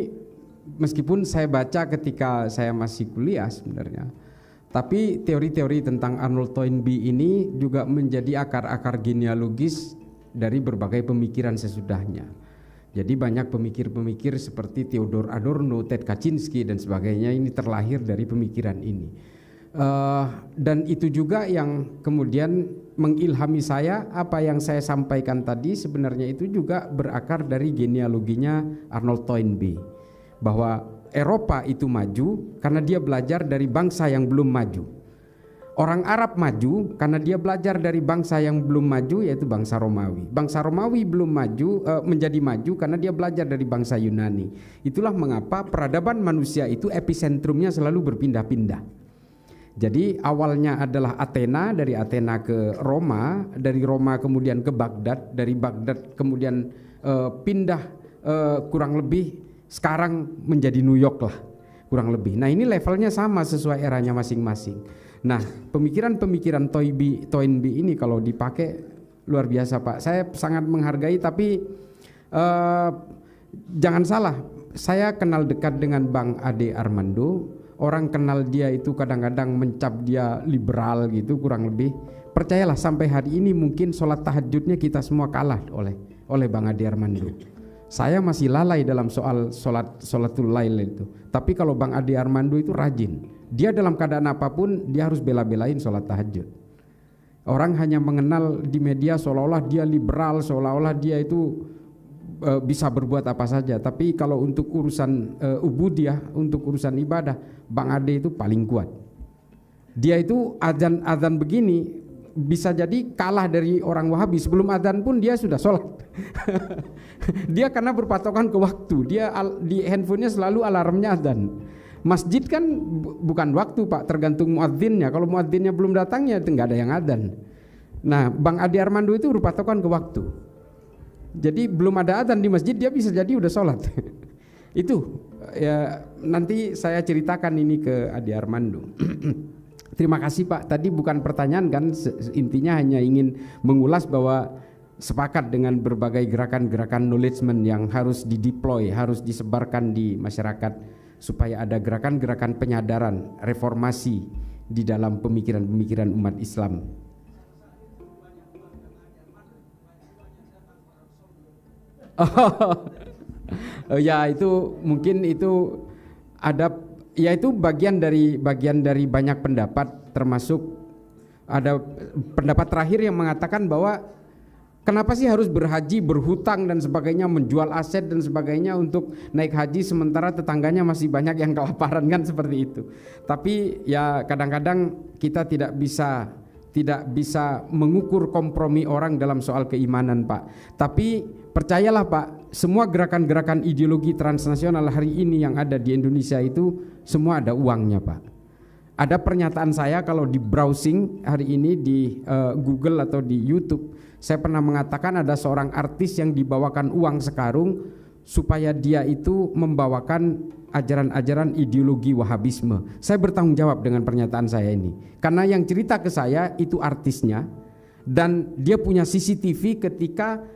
meskipun saya baca ketika saya masih kuliah sebenarnya, tapi teori-teori tentang Arnold Toynbee ini juga menjadi akar-akar genealogis dari berbagai pemikiran sesudahnya. Jadi banyak pemikir-pemikir seperti Theodor Adorno, Ted Kaczynski dan sebagainya ini terlahir dari pemikiran ini. Dan itu juga yang kemudian mengilhami saya. Apa yang saya sampaikan tadi sebenarnya itu juga berakar dari genealoginya Arnold Toynbee, bahwa Eropa itu maju karena dia belajar dari bangsa yang belum maju. Orang Arab maju karena dia belajar dari bangsa yang belum maju, yaitu bangsa Romawi. Bangsa Romawi belum maju menjadi maju karena dia belajar dari bangsa Yunani. Itulah mengapa peradaban manusia itu episentrumnya selalu berpindah-pindah. Jadi awalnya adalah Athena, dari Athena ke Roma, dari Roma kemudian ke Baghdad, dari Baghdad kemudian pindah kurang lebih sekarang menjadi New York lah kurang lebih. Nah ini levelnya sama sesuai eranya masing-masing. Nah pemikiran-pemikiran Toynbee ini kalau dipakai luar biasa Pak. Saya sangat menghargai, tapi jangan salah, saya kenal dekat dengan Bang Ade Armando. Orang kenal dia itu kadang-kadang mencap dia liberal gitu kurang lebih. Percayalah sampai hari ini mungkin sholat tahajudnya kita semua kalah oleh Bang Ade Armando. Saya masih lalai dalam soal sholatul lail itu. Tapi kalau Bang Ade Armando itu rajin. Dia dalam keadaan apapun dia harus bela-belain sholat tahajud. Orang hanya mengenal di media seolah-olah dia liberal, seolah-olah dia itu bisa berbuat apa saja. Tapi kalau untuk urusan ubudiyah, untuk urusan ibadah, Bang Ade itu paling kuat. Dia itu azan begini bisa jadi kalah dari orang Wahabi. Sebelum azan pun dia sudah sholat. Dia karena berpatokan ke waktu. Dia di handphonenya selalu alarmnya azan. Masjid kan bukan waktu Pak, tergantung muadzinnya. Kalau muadzinnya belum datang ya nggak ada yang azan. Nah Bang Ade Armando itu berpatokan ke waktu. Jadi belum ada azan di masjid dia bisa jadi udah sholat. Itu ya nanti saya ceritakan ini ke Ade Armando. Terima kasih Pak. Tadi bukan pertanyaan kan, intinya hanya ingin mengulas bahwa sepakat dengan berbagai gerakan-gerakan knowledgement yang harus dideploy, harus disebarkan di masyarakat supaya ada gerakan-gerakan penyadaran, reformasi di dalam pemikiran-pemikiran umat Islam. Ya itu mungkin itu ada, ya itu bagian dari banyak pendapat, termasuk ada pendapat terakhir yang mengatakan bahwa kenapa sih harus berhaji, berhutang dan sebagainya, menjual aset dan sebagainya untuk naik haji sementara tetangganya masih banyak yang kelaparan, kan seperti itu. Tapi ya kadang-kadang kita tidak bisa mengukur kompromi orang dalam soal keimanan Pak. Tapi percayalah Pak, semua gerakan-gerakan ideologi transnasional hari ini yang ada di Indonesia itu semua ada uangnya Pak. Ada pernyataan saya kalau di browsing hari ini di Google atau di YouTube, saya pernah mengatakan ada seorang artis yang dibawakan uang sekarung supaya dia itu membawakan ajaran-ajaran ideologi Wahabisme. Saya bertanggung jawab dengan pernyataan saya ini, karena yang cerita ke saya itu artisnya dan dia punya CCTV ketika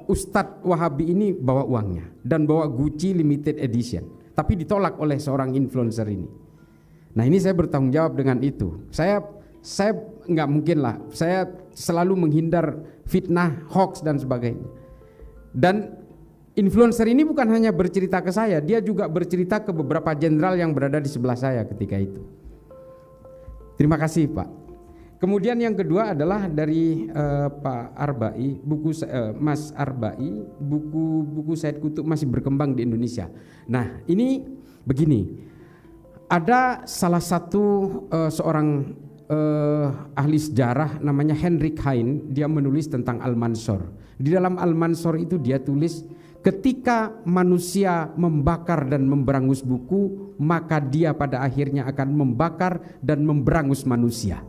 Ustadz Wahabi ini bawa uangnya dan bawa Gucci limited edition, tapi ditolak oleh seorang influencer ini. Nah ini saya bertanggung jawab dengan itu. Saya nggak mungkin lah, saya selalu menghindar fitnah, hoax dan sebagainya. Dan influencer ini bukan hanya bercerita ke saya, dia juga bercerita ke beberapa jenderal yang berada di sebelah saya ketika itu. Terima kasih Pak. Kemudian yang kedua adalah dari Pak Arbai, Mas Arbai, buku Said Qutb masih berkembang di Indonesia. Nah ini begini, ada salah satu seorang ahli sejarah namanya Heinrich Heine, dia menulis tentang Al-Mansur. Di dalam Al-Mansur itu dia tulis, ketika manusia membakar dan memberangus buku, maka dia pada akhirnya akan membakar dan memberangus manusia.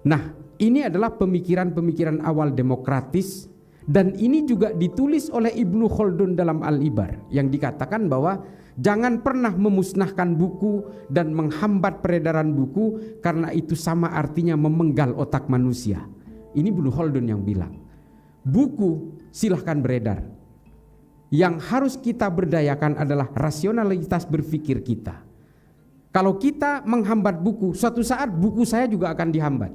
Nah, ini adalah pemikiran-pemikiran awal demokratis, dan ini juga ditulis oleh Ibnu Khaldun dalam Al-Ibar yang dikatakan bahwa jangan pernah memusnahkan buku dan menghambat peredaran buku karena itu sama artinya memenggal otak manusia. Ini Ibnu Khaldun yang bilang. Buku silahkan beredar. Yang harus kita berdayakan adalah rasionalitas berpikir kita. Kalau kita menghambat buku, suatu saat buku saya juga akan dihambat.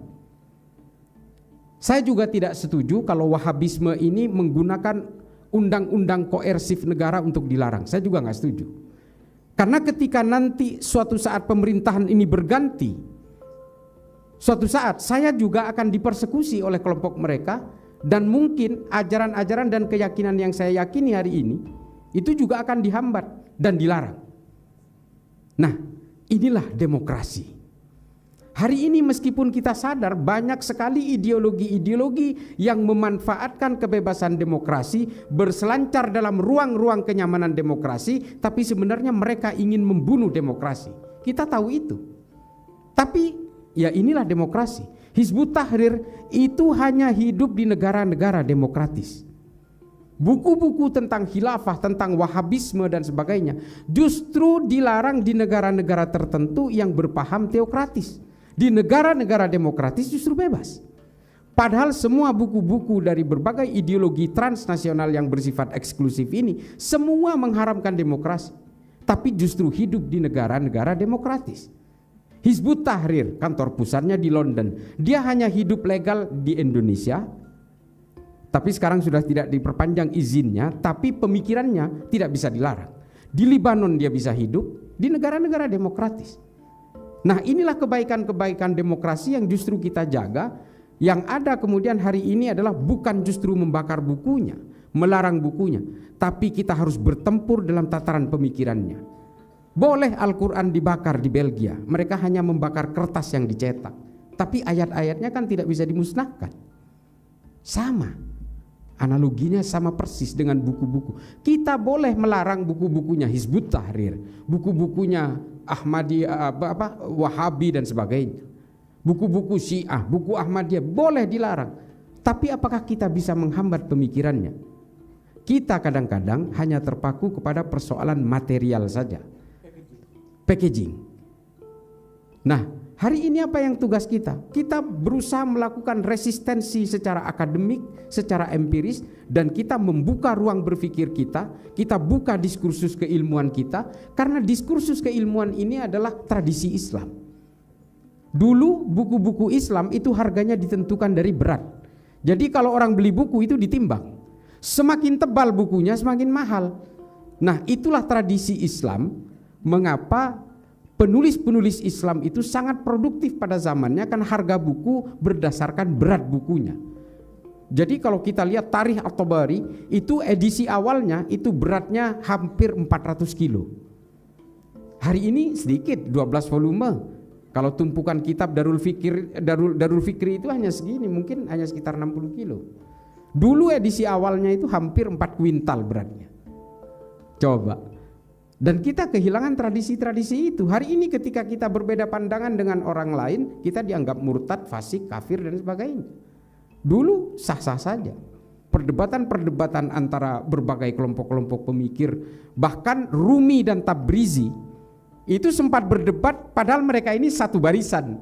Saya juga tidak setuju kalau Wahabisme ini menggunakan undang-undang koersif negara untuk dilarang. Saya juga nggak setuju. Karena ketika nanti suatu saat pemerintahan ini berganti, suatu saat saya juga akan dipersekusi oleh kelompok mereka, dan mungkin ajaran-ajaran dan keyakinan yang saya yakini hari ini itu juga akan dihambat dan dilarang. Nah, inilah demokrasi. Hari ini meskipun kita sadar banyak sekali ideologi-ideologi yang memanfaatkan kebebasan demokrasi, berselancar dalam ruang-ruang kenyamanan demokrasi, tapi sebenarnya mereka ingin membunuh demokrasi. Kita tahu itu. Tapi ya inilah demokrasi. Hizbut Tahrir itu hanya hidup di negara-negara demokratis. Buku-buku tentang khilafah, tentang Wahabisme dan sebagainya justru dilarang di negara-negara tertentu yang berpaham teokratis. Di negara-negara demokratis justru bebas. Padahal semua buku-buku dari berbagai ideologi transnasional yang bersifat eksklusif ini semua mengharamkan demokrasi, tapi justru hidup di negara-negara demokratis. Hizbut Tahrir kantor pusatnya di London, dia hanya hidup legal di Indonesia, tapi sekarang sudah tidak diperpanjang izinnya, tapi pemikirannya tidak bisa dilarang. Di Libanon dia bisa hidup, di negara-negara demokratis. Nah, inilah kebaikan-kebaikan demokrasi yang justru kita jaga. Yang ada kemudian hari ini adalah bukan justru membakar bukunya, melarang bukunya, tapi kita harus bertempur dalam tataran pemikirannya. Boleh Al-Quran dibakar di Belgia, mereka hanya membakar kertas yang dicetak, tapi ayat-ayatnya kan tidak bisa dimusnahkan. Sama, analoginya sama persis dengan buku-buku. Kita boleh melarang buku-bukunya Hizbut Tahrir, buku-bukunya Ahmadiyah, Wahabi dan sebagainya, buku-buku Syiah, buku Ahmadiyah boleh dilarang. Tapi apakah kita bisa menghambat pemikirannya? Kita kadang-kadang hanya terpaku kepada persoalan material saja, packaging. Nah, hari ini apa yang tugas kita? Kita berusaha melakukan resistensi secara akademik, secara empiris, dan kita membuka ruang berpikir kita buka diskursus keilmuan kita, karena diskursus keilmuan ini adalah tradisi Islam. Dulu buku-buku Islam itu harganya ditentukan dari berat. Jadi kalau orang beli buku itu ditimbang. Semakin tebal bukunya semakin mahal. Nah, itulah tradisi Islam. Mengapa penulis-penulis Islam itu sangat produktif pada zamannya, kan harga buku berdasarkan berat bukunya. Jadi kalau kita lihat Tarikh At-Tabari itu edisi awalnya itu beratnya hampir 400 kilo. Hari ini sedikit, 12 volume. Kalau tumpukan kitab Darul Fikri itu hanya segini, mungkin hanya sekitar 60 kilo. Dulu edisi awalnya itu hampir 4 kuintal beratnya. Coba. Dan kita kehilangan tradisi-tradisi itu. Hari ini ketika kita berbeda pandangan dengan orang lain, kita dianggap murtad, fasik, kafir dan sebagainya. Dulu sah-sah saja. Perdebatan-perdebatan antara berbagai kelompok-kelompok pemikir, bahkan Rumi dan Tabrizi itu sempat berdebat padahal mereka ini satu barisan.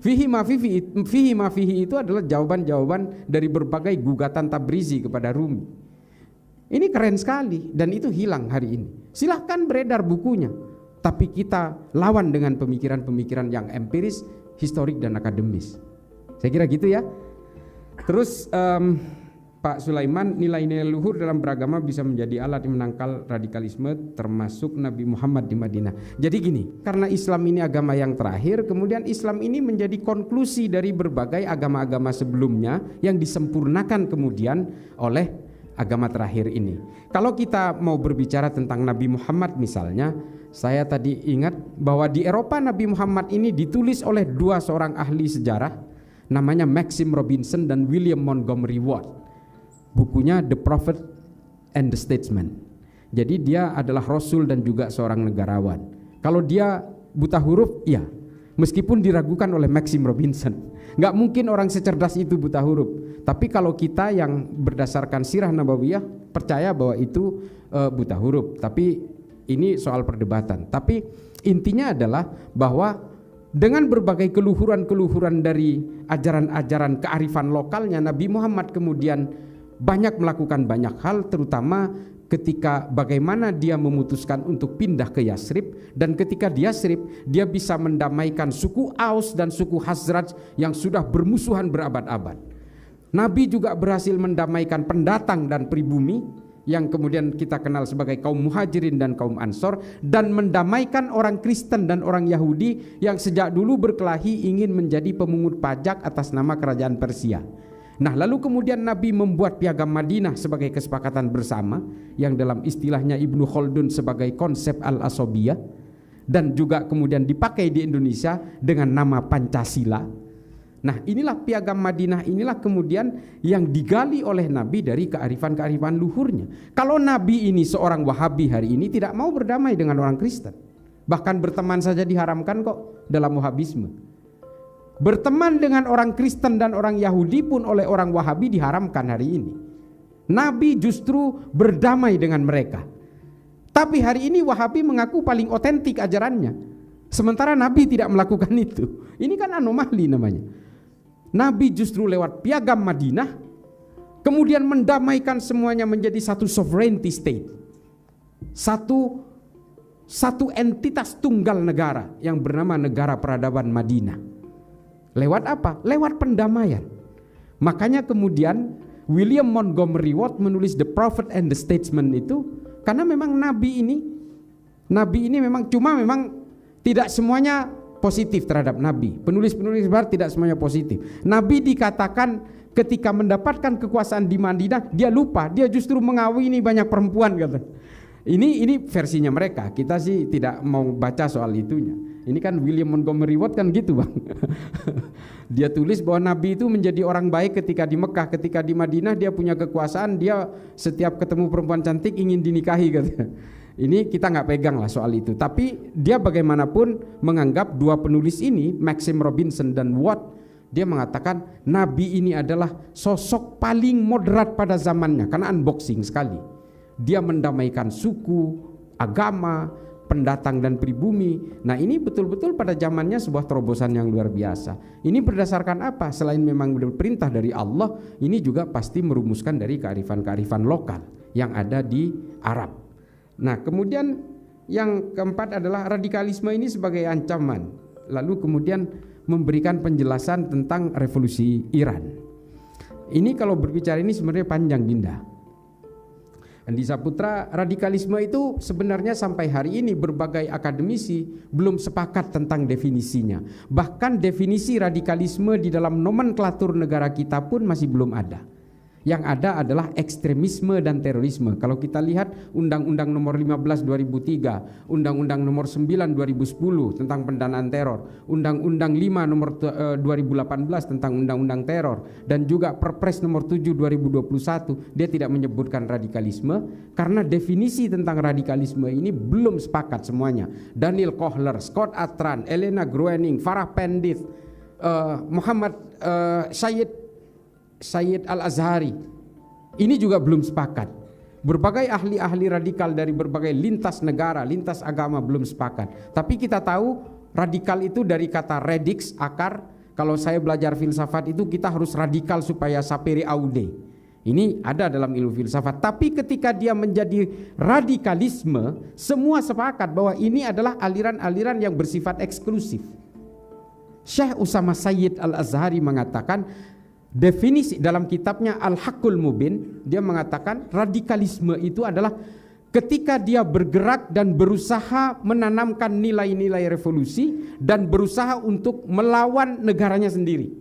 Fihi ma fihi itu adalah jawaban-jawaban dari berbagai gugatan Tabrizi kepada Rumi. Ini keren sekali dan itu hilang hari ini. Silahkan beredar bukunya, tapi kita lawan dengan pemikiran-pemikiran yang empiris, historik dan akademis. Saya kira gitu ya. Terus Pak Sulaiman, nilai-nilai luhur dalam beragama bisa menjadi alat yang menangkal radikalisme termasuk Nabi Muhammad di Madinah. Jadi gini, karena Islam ini agama yang terakhir, kemudian Islam ini menjadi konklusi dari berbagai agama-agama sebelumnya yang disempurnakan kemudian oleh agama terakhir ini. Kalau kita mau berbicara tentang Nabi Muhammad misalnya, saya tadi ingat bahwa di Eropa Nabi Muhammad ini ditulis oleh dua seorang ahli sejarah, namanya Maxim Robinson dan William Montgomery Watt. Bukunya The Prophet and the Statesman. Jadi dia adalah rasul dan juga seorang negarawan. Kalau dia buta huruf, iya. Meskipun diragukan oleh Maxim Robinson, nggak mungkin orang secerdas itu buta huruf. Tapi kalau kita yang berdasarkan sirah nabawiyah percaya bahwa itu buta huruf. Tapi ini soal perdebatan. Tapi intinya adalah bahwa dengan berbagai keluhuran-keluhuran dari ajaran-ajaran kearifan lokalnya, Nabi Muhammad kemudian banyak melakukan banyak hal, terutama ketika bagaimana dia memutuskan untuk pindah ke Yasrib, dan ketika di Yasrib dia bisa mendamaikan suku Aus dan suku Khazraj yang sudah bermusuhan berabad-abad. Nabi juga berhasil mendamaikan pendatang dan pribumi yang kemudian kita kenal sebagai kaum Muhajirin dan kaum Ansor, dan mendamaikan orang Kristen dan orang Yahudi yang sejak dulu berkelahi ingin menjadi pemungut pajak atas nama kerajaan Persia. Nah, lalu kemudian Nabi membuat Piagam Madinah sebagai kesepakatan bersama yang dalam istilahnya Ibnu Khaldun sebagai konsep al-asobiyah, dan juga kemudian dipakai di Indonesia dengan nama Pancasila. Nah, inilah Piagam Madinah, inilah kemudian yang digali oleh Nabi dari kearifan-kearifan luhurnya. Kalau Nabi ini seorang Wahabi hari ini tidak mau berdamai dengan orang Kristen, bahkan berteman saja diharamkan kok dalam Wahabisme. Berteman dengan orang Kristen dan orang Yahudi pun oleh orang Wahabi diharamkan hari ini. Nabi justru berdamai dengan mereka. Tapi hari ini Wahabi mengaku paling otentik ajarannya, sementara Nabi tidak melakukan itu. Ini kan anomali namanya. Nabi justru lewat Piagam Madinah kemudian mendamaikan semuanya menjadi satu sovereignty state, satu entitas tunggal negara yang bernama Negara Peradaban Madinah. Lewat apa? Lewat pendamaian. Makanya kemudian William Montgomery Watt menulis The Prophet and the Statesman itu, karena memang Nabi ini memang tidak semuanya positif terhadap Nabi. Penulis-penulis barat tidak semuanya positif. Nabi dikatakan ketika mendapatkan kekuasaan di Madinah dia lupa, dia justru mengawini banyak perempuan kata. Ini versinya mereka. Kita sih tidak mau baca soal itunya. Ini kan William Montgomery Watt kan gitu bang. Dia tulis bahwa Nabi itu menjadi orang baik ketika di Mekah, ketika di Madinah dia punya kekuasaan, dia setiap ketemu perempuan cantik ingin dinikahi katanya. Ini kita nggak pegang lah soal itu. Tapi dia bagaimanapun menganggap dua penulis ini, Maxim Robinson dan Watt, dia mengatakan Nabi ini adalah sosok paling moderat pada zamannya karena unboxing sekali. Dia mendamaikan suku, agama, pendatang dan pribumi. Nah, ini betul-betul pada zamannya sebuah terobosan yang luar biasa. Ini berdasarkan apa? Selain memang perintah dari Allah, ini juga pasti merumuskan dari kearifan-kearifan lokal yang ada di Arab. Nah, kemudian yang keempat adalah radikalisme ini sebagai ancaman. Lalu kemudian memberikan penjelasan tentang revolusi Iran. Ini kalau berbicara ini sebenarnya panjang Dinda. Andi Saputra, radikalisme itu sebenarnya sampai hari ini berbagai akademisi belum sepakat tentang definisinya. Bahkan definisi radikalisme di dalam nomenklatur negara kita pun masih belum ada. Yang ada adalah ekstremisme dan terorisme. Kalau kita lihat Undang-Undang Nomor 15 2003, Undang-Undang Nomor 9 2010 tentang pendanaan teror, Undang-Undang 5 Nomor 2018 tentang Undang-Undang Teror, dan juga Perpres Nomor 7 2021, dia tidak menyebutkan radikalisme karena definisi tentang radikalisme ini belum sepakat semuanya. Daniel Kohler, Scott Atran, Elena Groening, Farah Pendith, Muhammad Sayyid Al-Azhari, ini juga belum sepakat. Berbagai ahli-ahli radikal dari berbagai lintas negara, lintas agama belum sepakat. Tapi kita tahu radikal itu dari kata radix, akar. Kalau saya belajar filsafat itu kita harus radikal supaya sapere aude. Ini ada dalam ilmu filsafat. Tapi ketika dia menjadi radikalisme, semua sepakat bahwa ini adalah aliran-aliran yang bersifat eksklusif. Syekh Usama Sayyid Al-Azhari mengatakan, definisi dalam kitabnya Al-Haqqul Mubin, dia mengatakan radikalisme itu adalah ketika dia bergerak dan berusaha menanamkan nilai-nilai revolusi dan berusaha untuk melawan negaranya sendiri.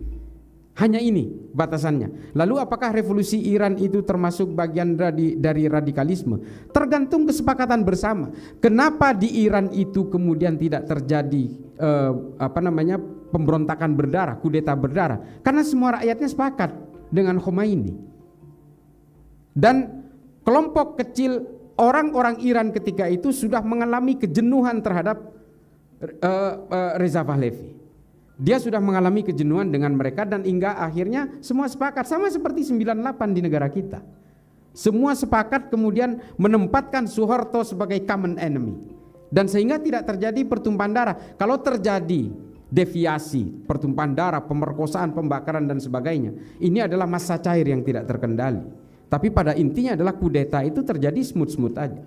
Hanya ini batasannya. Lalu apakah revolusi Iran itu termasuk bagian dari radikalisme? Tergantung kesepakatan bersama. Kenapa di Iran itu kemudian tidak terjadi pemberontakan berdarah, kudeta berdarah? Karena semua rakyatnya sepakat dengan Khomeini. Dan kelompok kecil orang-orang Iran ketika itu sudah mengalami kejenuhan terhadap Reza Pahlavi. Dia sudah mengalami kejenuhan dengan mereka dan hingga akhirnya semua sepakat, sama seperti 98 di negara kita. Semua sepakat kemudian menempatkan Soeharto sebagai common enemy. Dan sehingga tidak terjadi pertumpahan darah. Kalau terjadi deviasi, pertumpahan darah, pemerkosaan, pembakaran dan sebagainya, ini adalah massa cair yang tidak terkendali. Tapi pada intinya adalah kudeta itu terjadi smooth-smooth aja.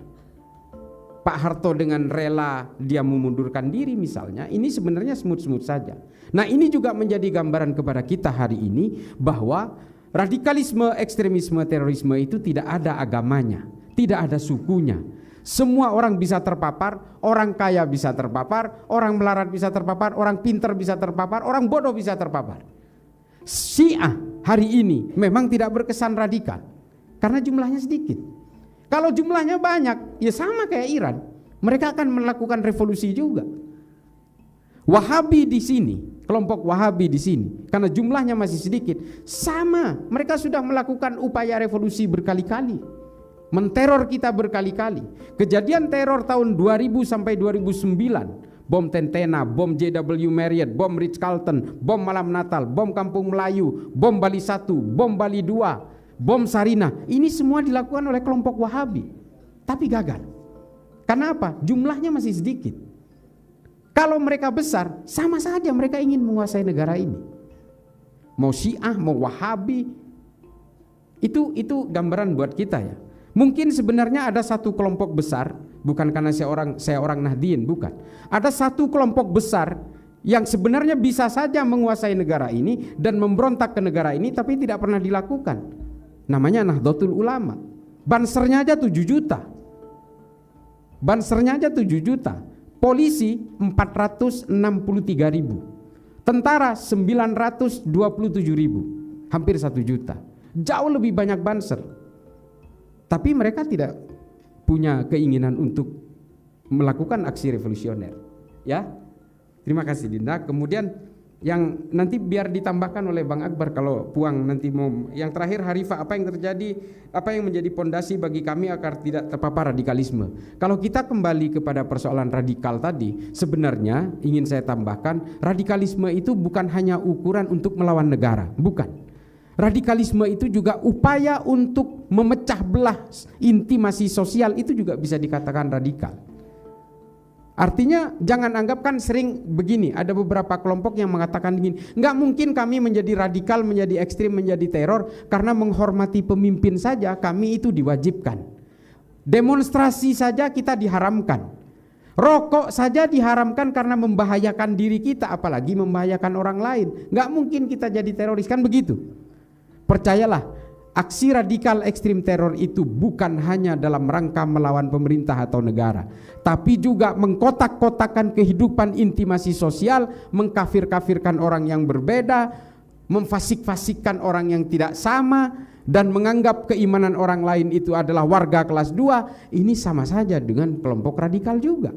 Pak Harto dengan rela dia memundurkan diri misalnya, ini sebenarnya smooth-smooth saja. Nah, ini juga menjadi gambaran kepada kita hari ini bahwa radikalisme, ekstremisme, terorisme itu tidak ada agamanya, tidak ada sukunya. Semua orang bisa terpapar, orang kaya bisa terpapar, orang melarat bisa terpapar, orang pintar bisa terpapar, orang bodoh bisa terpapar. Syiah hari ini memang tidak berkesan radikal karena jumlahnya sedikit. Kalau jumlahnya banyak, ya sama kayak Iran, mereka akan melakukan revolusi juga. Wahabi di sini, kelompok Wahabi di sini, karena jumlahnya masih sedikit, sama, mereka sudah melakukan upaya revolusi berkali-kali, menteror kita berkali-kali. Kejadian teror tahun 2000 sampai 2009, bom Tentena, bom JW Marriott, bom Ritz-Carlton, bom Malam Natal, bom Kampung Melayu, bom Bali 1, bom Bali 2, bom Sarinah, ini semua dilakukan oleh kelompok Wahabi, tapi gagal. Karena apa? Jumlahnya masih sedikit. Kalau mereka besar, sama saja mereka ingin menguasai negara ini. Mau Syiah, mau Wahabi, itu gambaran buat kita ya. Mungkin sebenarnya ada satu kelompok besar, bukan karena saya orang Nahdien, bukan. Ada satu kelompok besar yang sebenarnya bisa saja menguasai negara ini dan memberontak ke negara ini, tapi tidak pernah dilakukan. Namanya Nahdlatul Ulama. Bansernya aja 7 juta. Bansernya aja 7 juta. Polisi 463.000. Tentara 927.000. Hampir 1 juta. Jauh lebih banyak banser. Tapi mereka tidak punya keinginan untuk melakukan aksi revolusioner. Ya. Terima kasih Dinda. Kemudian yang nanti biar ditambahkan oleh Bang Akbar kalau Puang nanti mau. Yang terakhir Harifah, apa yang terjadi, apa yang menjadi pondasi bagi kami agar tidak terpapar radikalisme. Kalau kita kembali kepada persoalan radikal tadi, sebenarnya ingin saya tambahkan, radikalisme itu bukan hanya ukuran untuk melawan negara, bukan. Radikalisme itu juga upaya untuk memecah belah intimasi sosial, itu juga bisa dikatakan radikal. Artinya jangan anggap, kan sering begini, ada beberapa kelompok yang mengatakan begini, nggak mungkin kami menjadi radikal, menjadi ekstrim, menjadi teror karena menghormati pemimpin saja kami itu diwajibkan. Demonstrasi saja kita diharamkan. Rokok saja diharamkan karena membahayakan diri kita, apalagi membahayakan orang lain. Nggak mungkin kita jadi teroris, kan begitu. Percayalah, aksi radikal ekstrim teror itu bukan hanya dalam rangka melawan pemerintah atau negara, tapi juga mengkotak-kotakan kehidupan intimasi sosial, mengkafir-kafirkan orang yang berbeda, memfasik-fasikkan orang yang tidak sama, dan menganggap keimanan orang lain itu adalah warga kelas 2. Ini sama saja dengan kelompok radikal juga.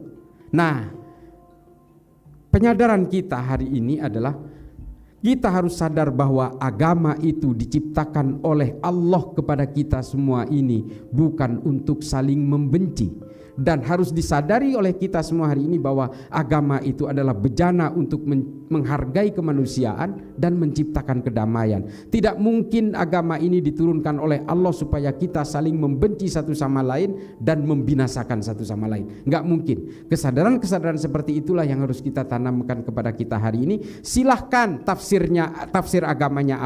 Nah, penyadaran kita hari ini adalah kita harus sadar bahwa agama itu diciptakan oleh Allah kepada kita semua ini bukan untuk saling membenci. Dan harus disadari oleh kita semua hari ini bahwa agama itu adalah bejana untuk menghargai kemanusiaan dan menciptakan kedamaian. Tidak mungkin agama ini diturunkan oleh Allah supaya kita saling membenci satu sama lain dan membinasakan satu sama lain. Enggak mungkin. Kesadaran-kesadaran seperti itulah yang harus kita tanamkan kepada kita hari ini. Silahkan tafsir agamanya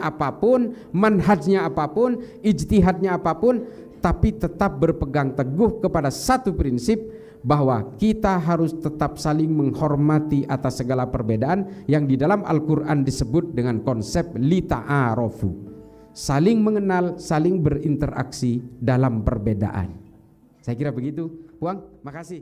apapun, manhajnya apapun, ijtihadnya apapun, tapi tetap berpegang teguh kepada satu prinsip, bahwa kita harus tetap saling menghormati atas segala perbedaan yang di dalam Al-Quran disebut dengan konsep lita'arofu, saling mengenal, saling berinteraksi dalam perbedaan. Saya kira begitu, Puang. Makasih.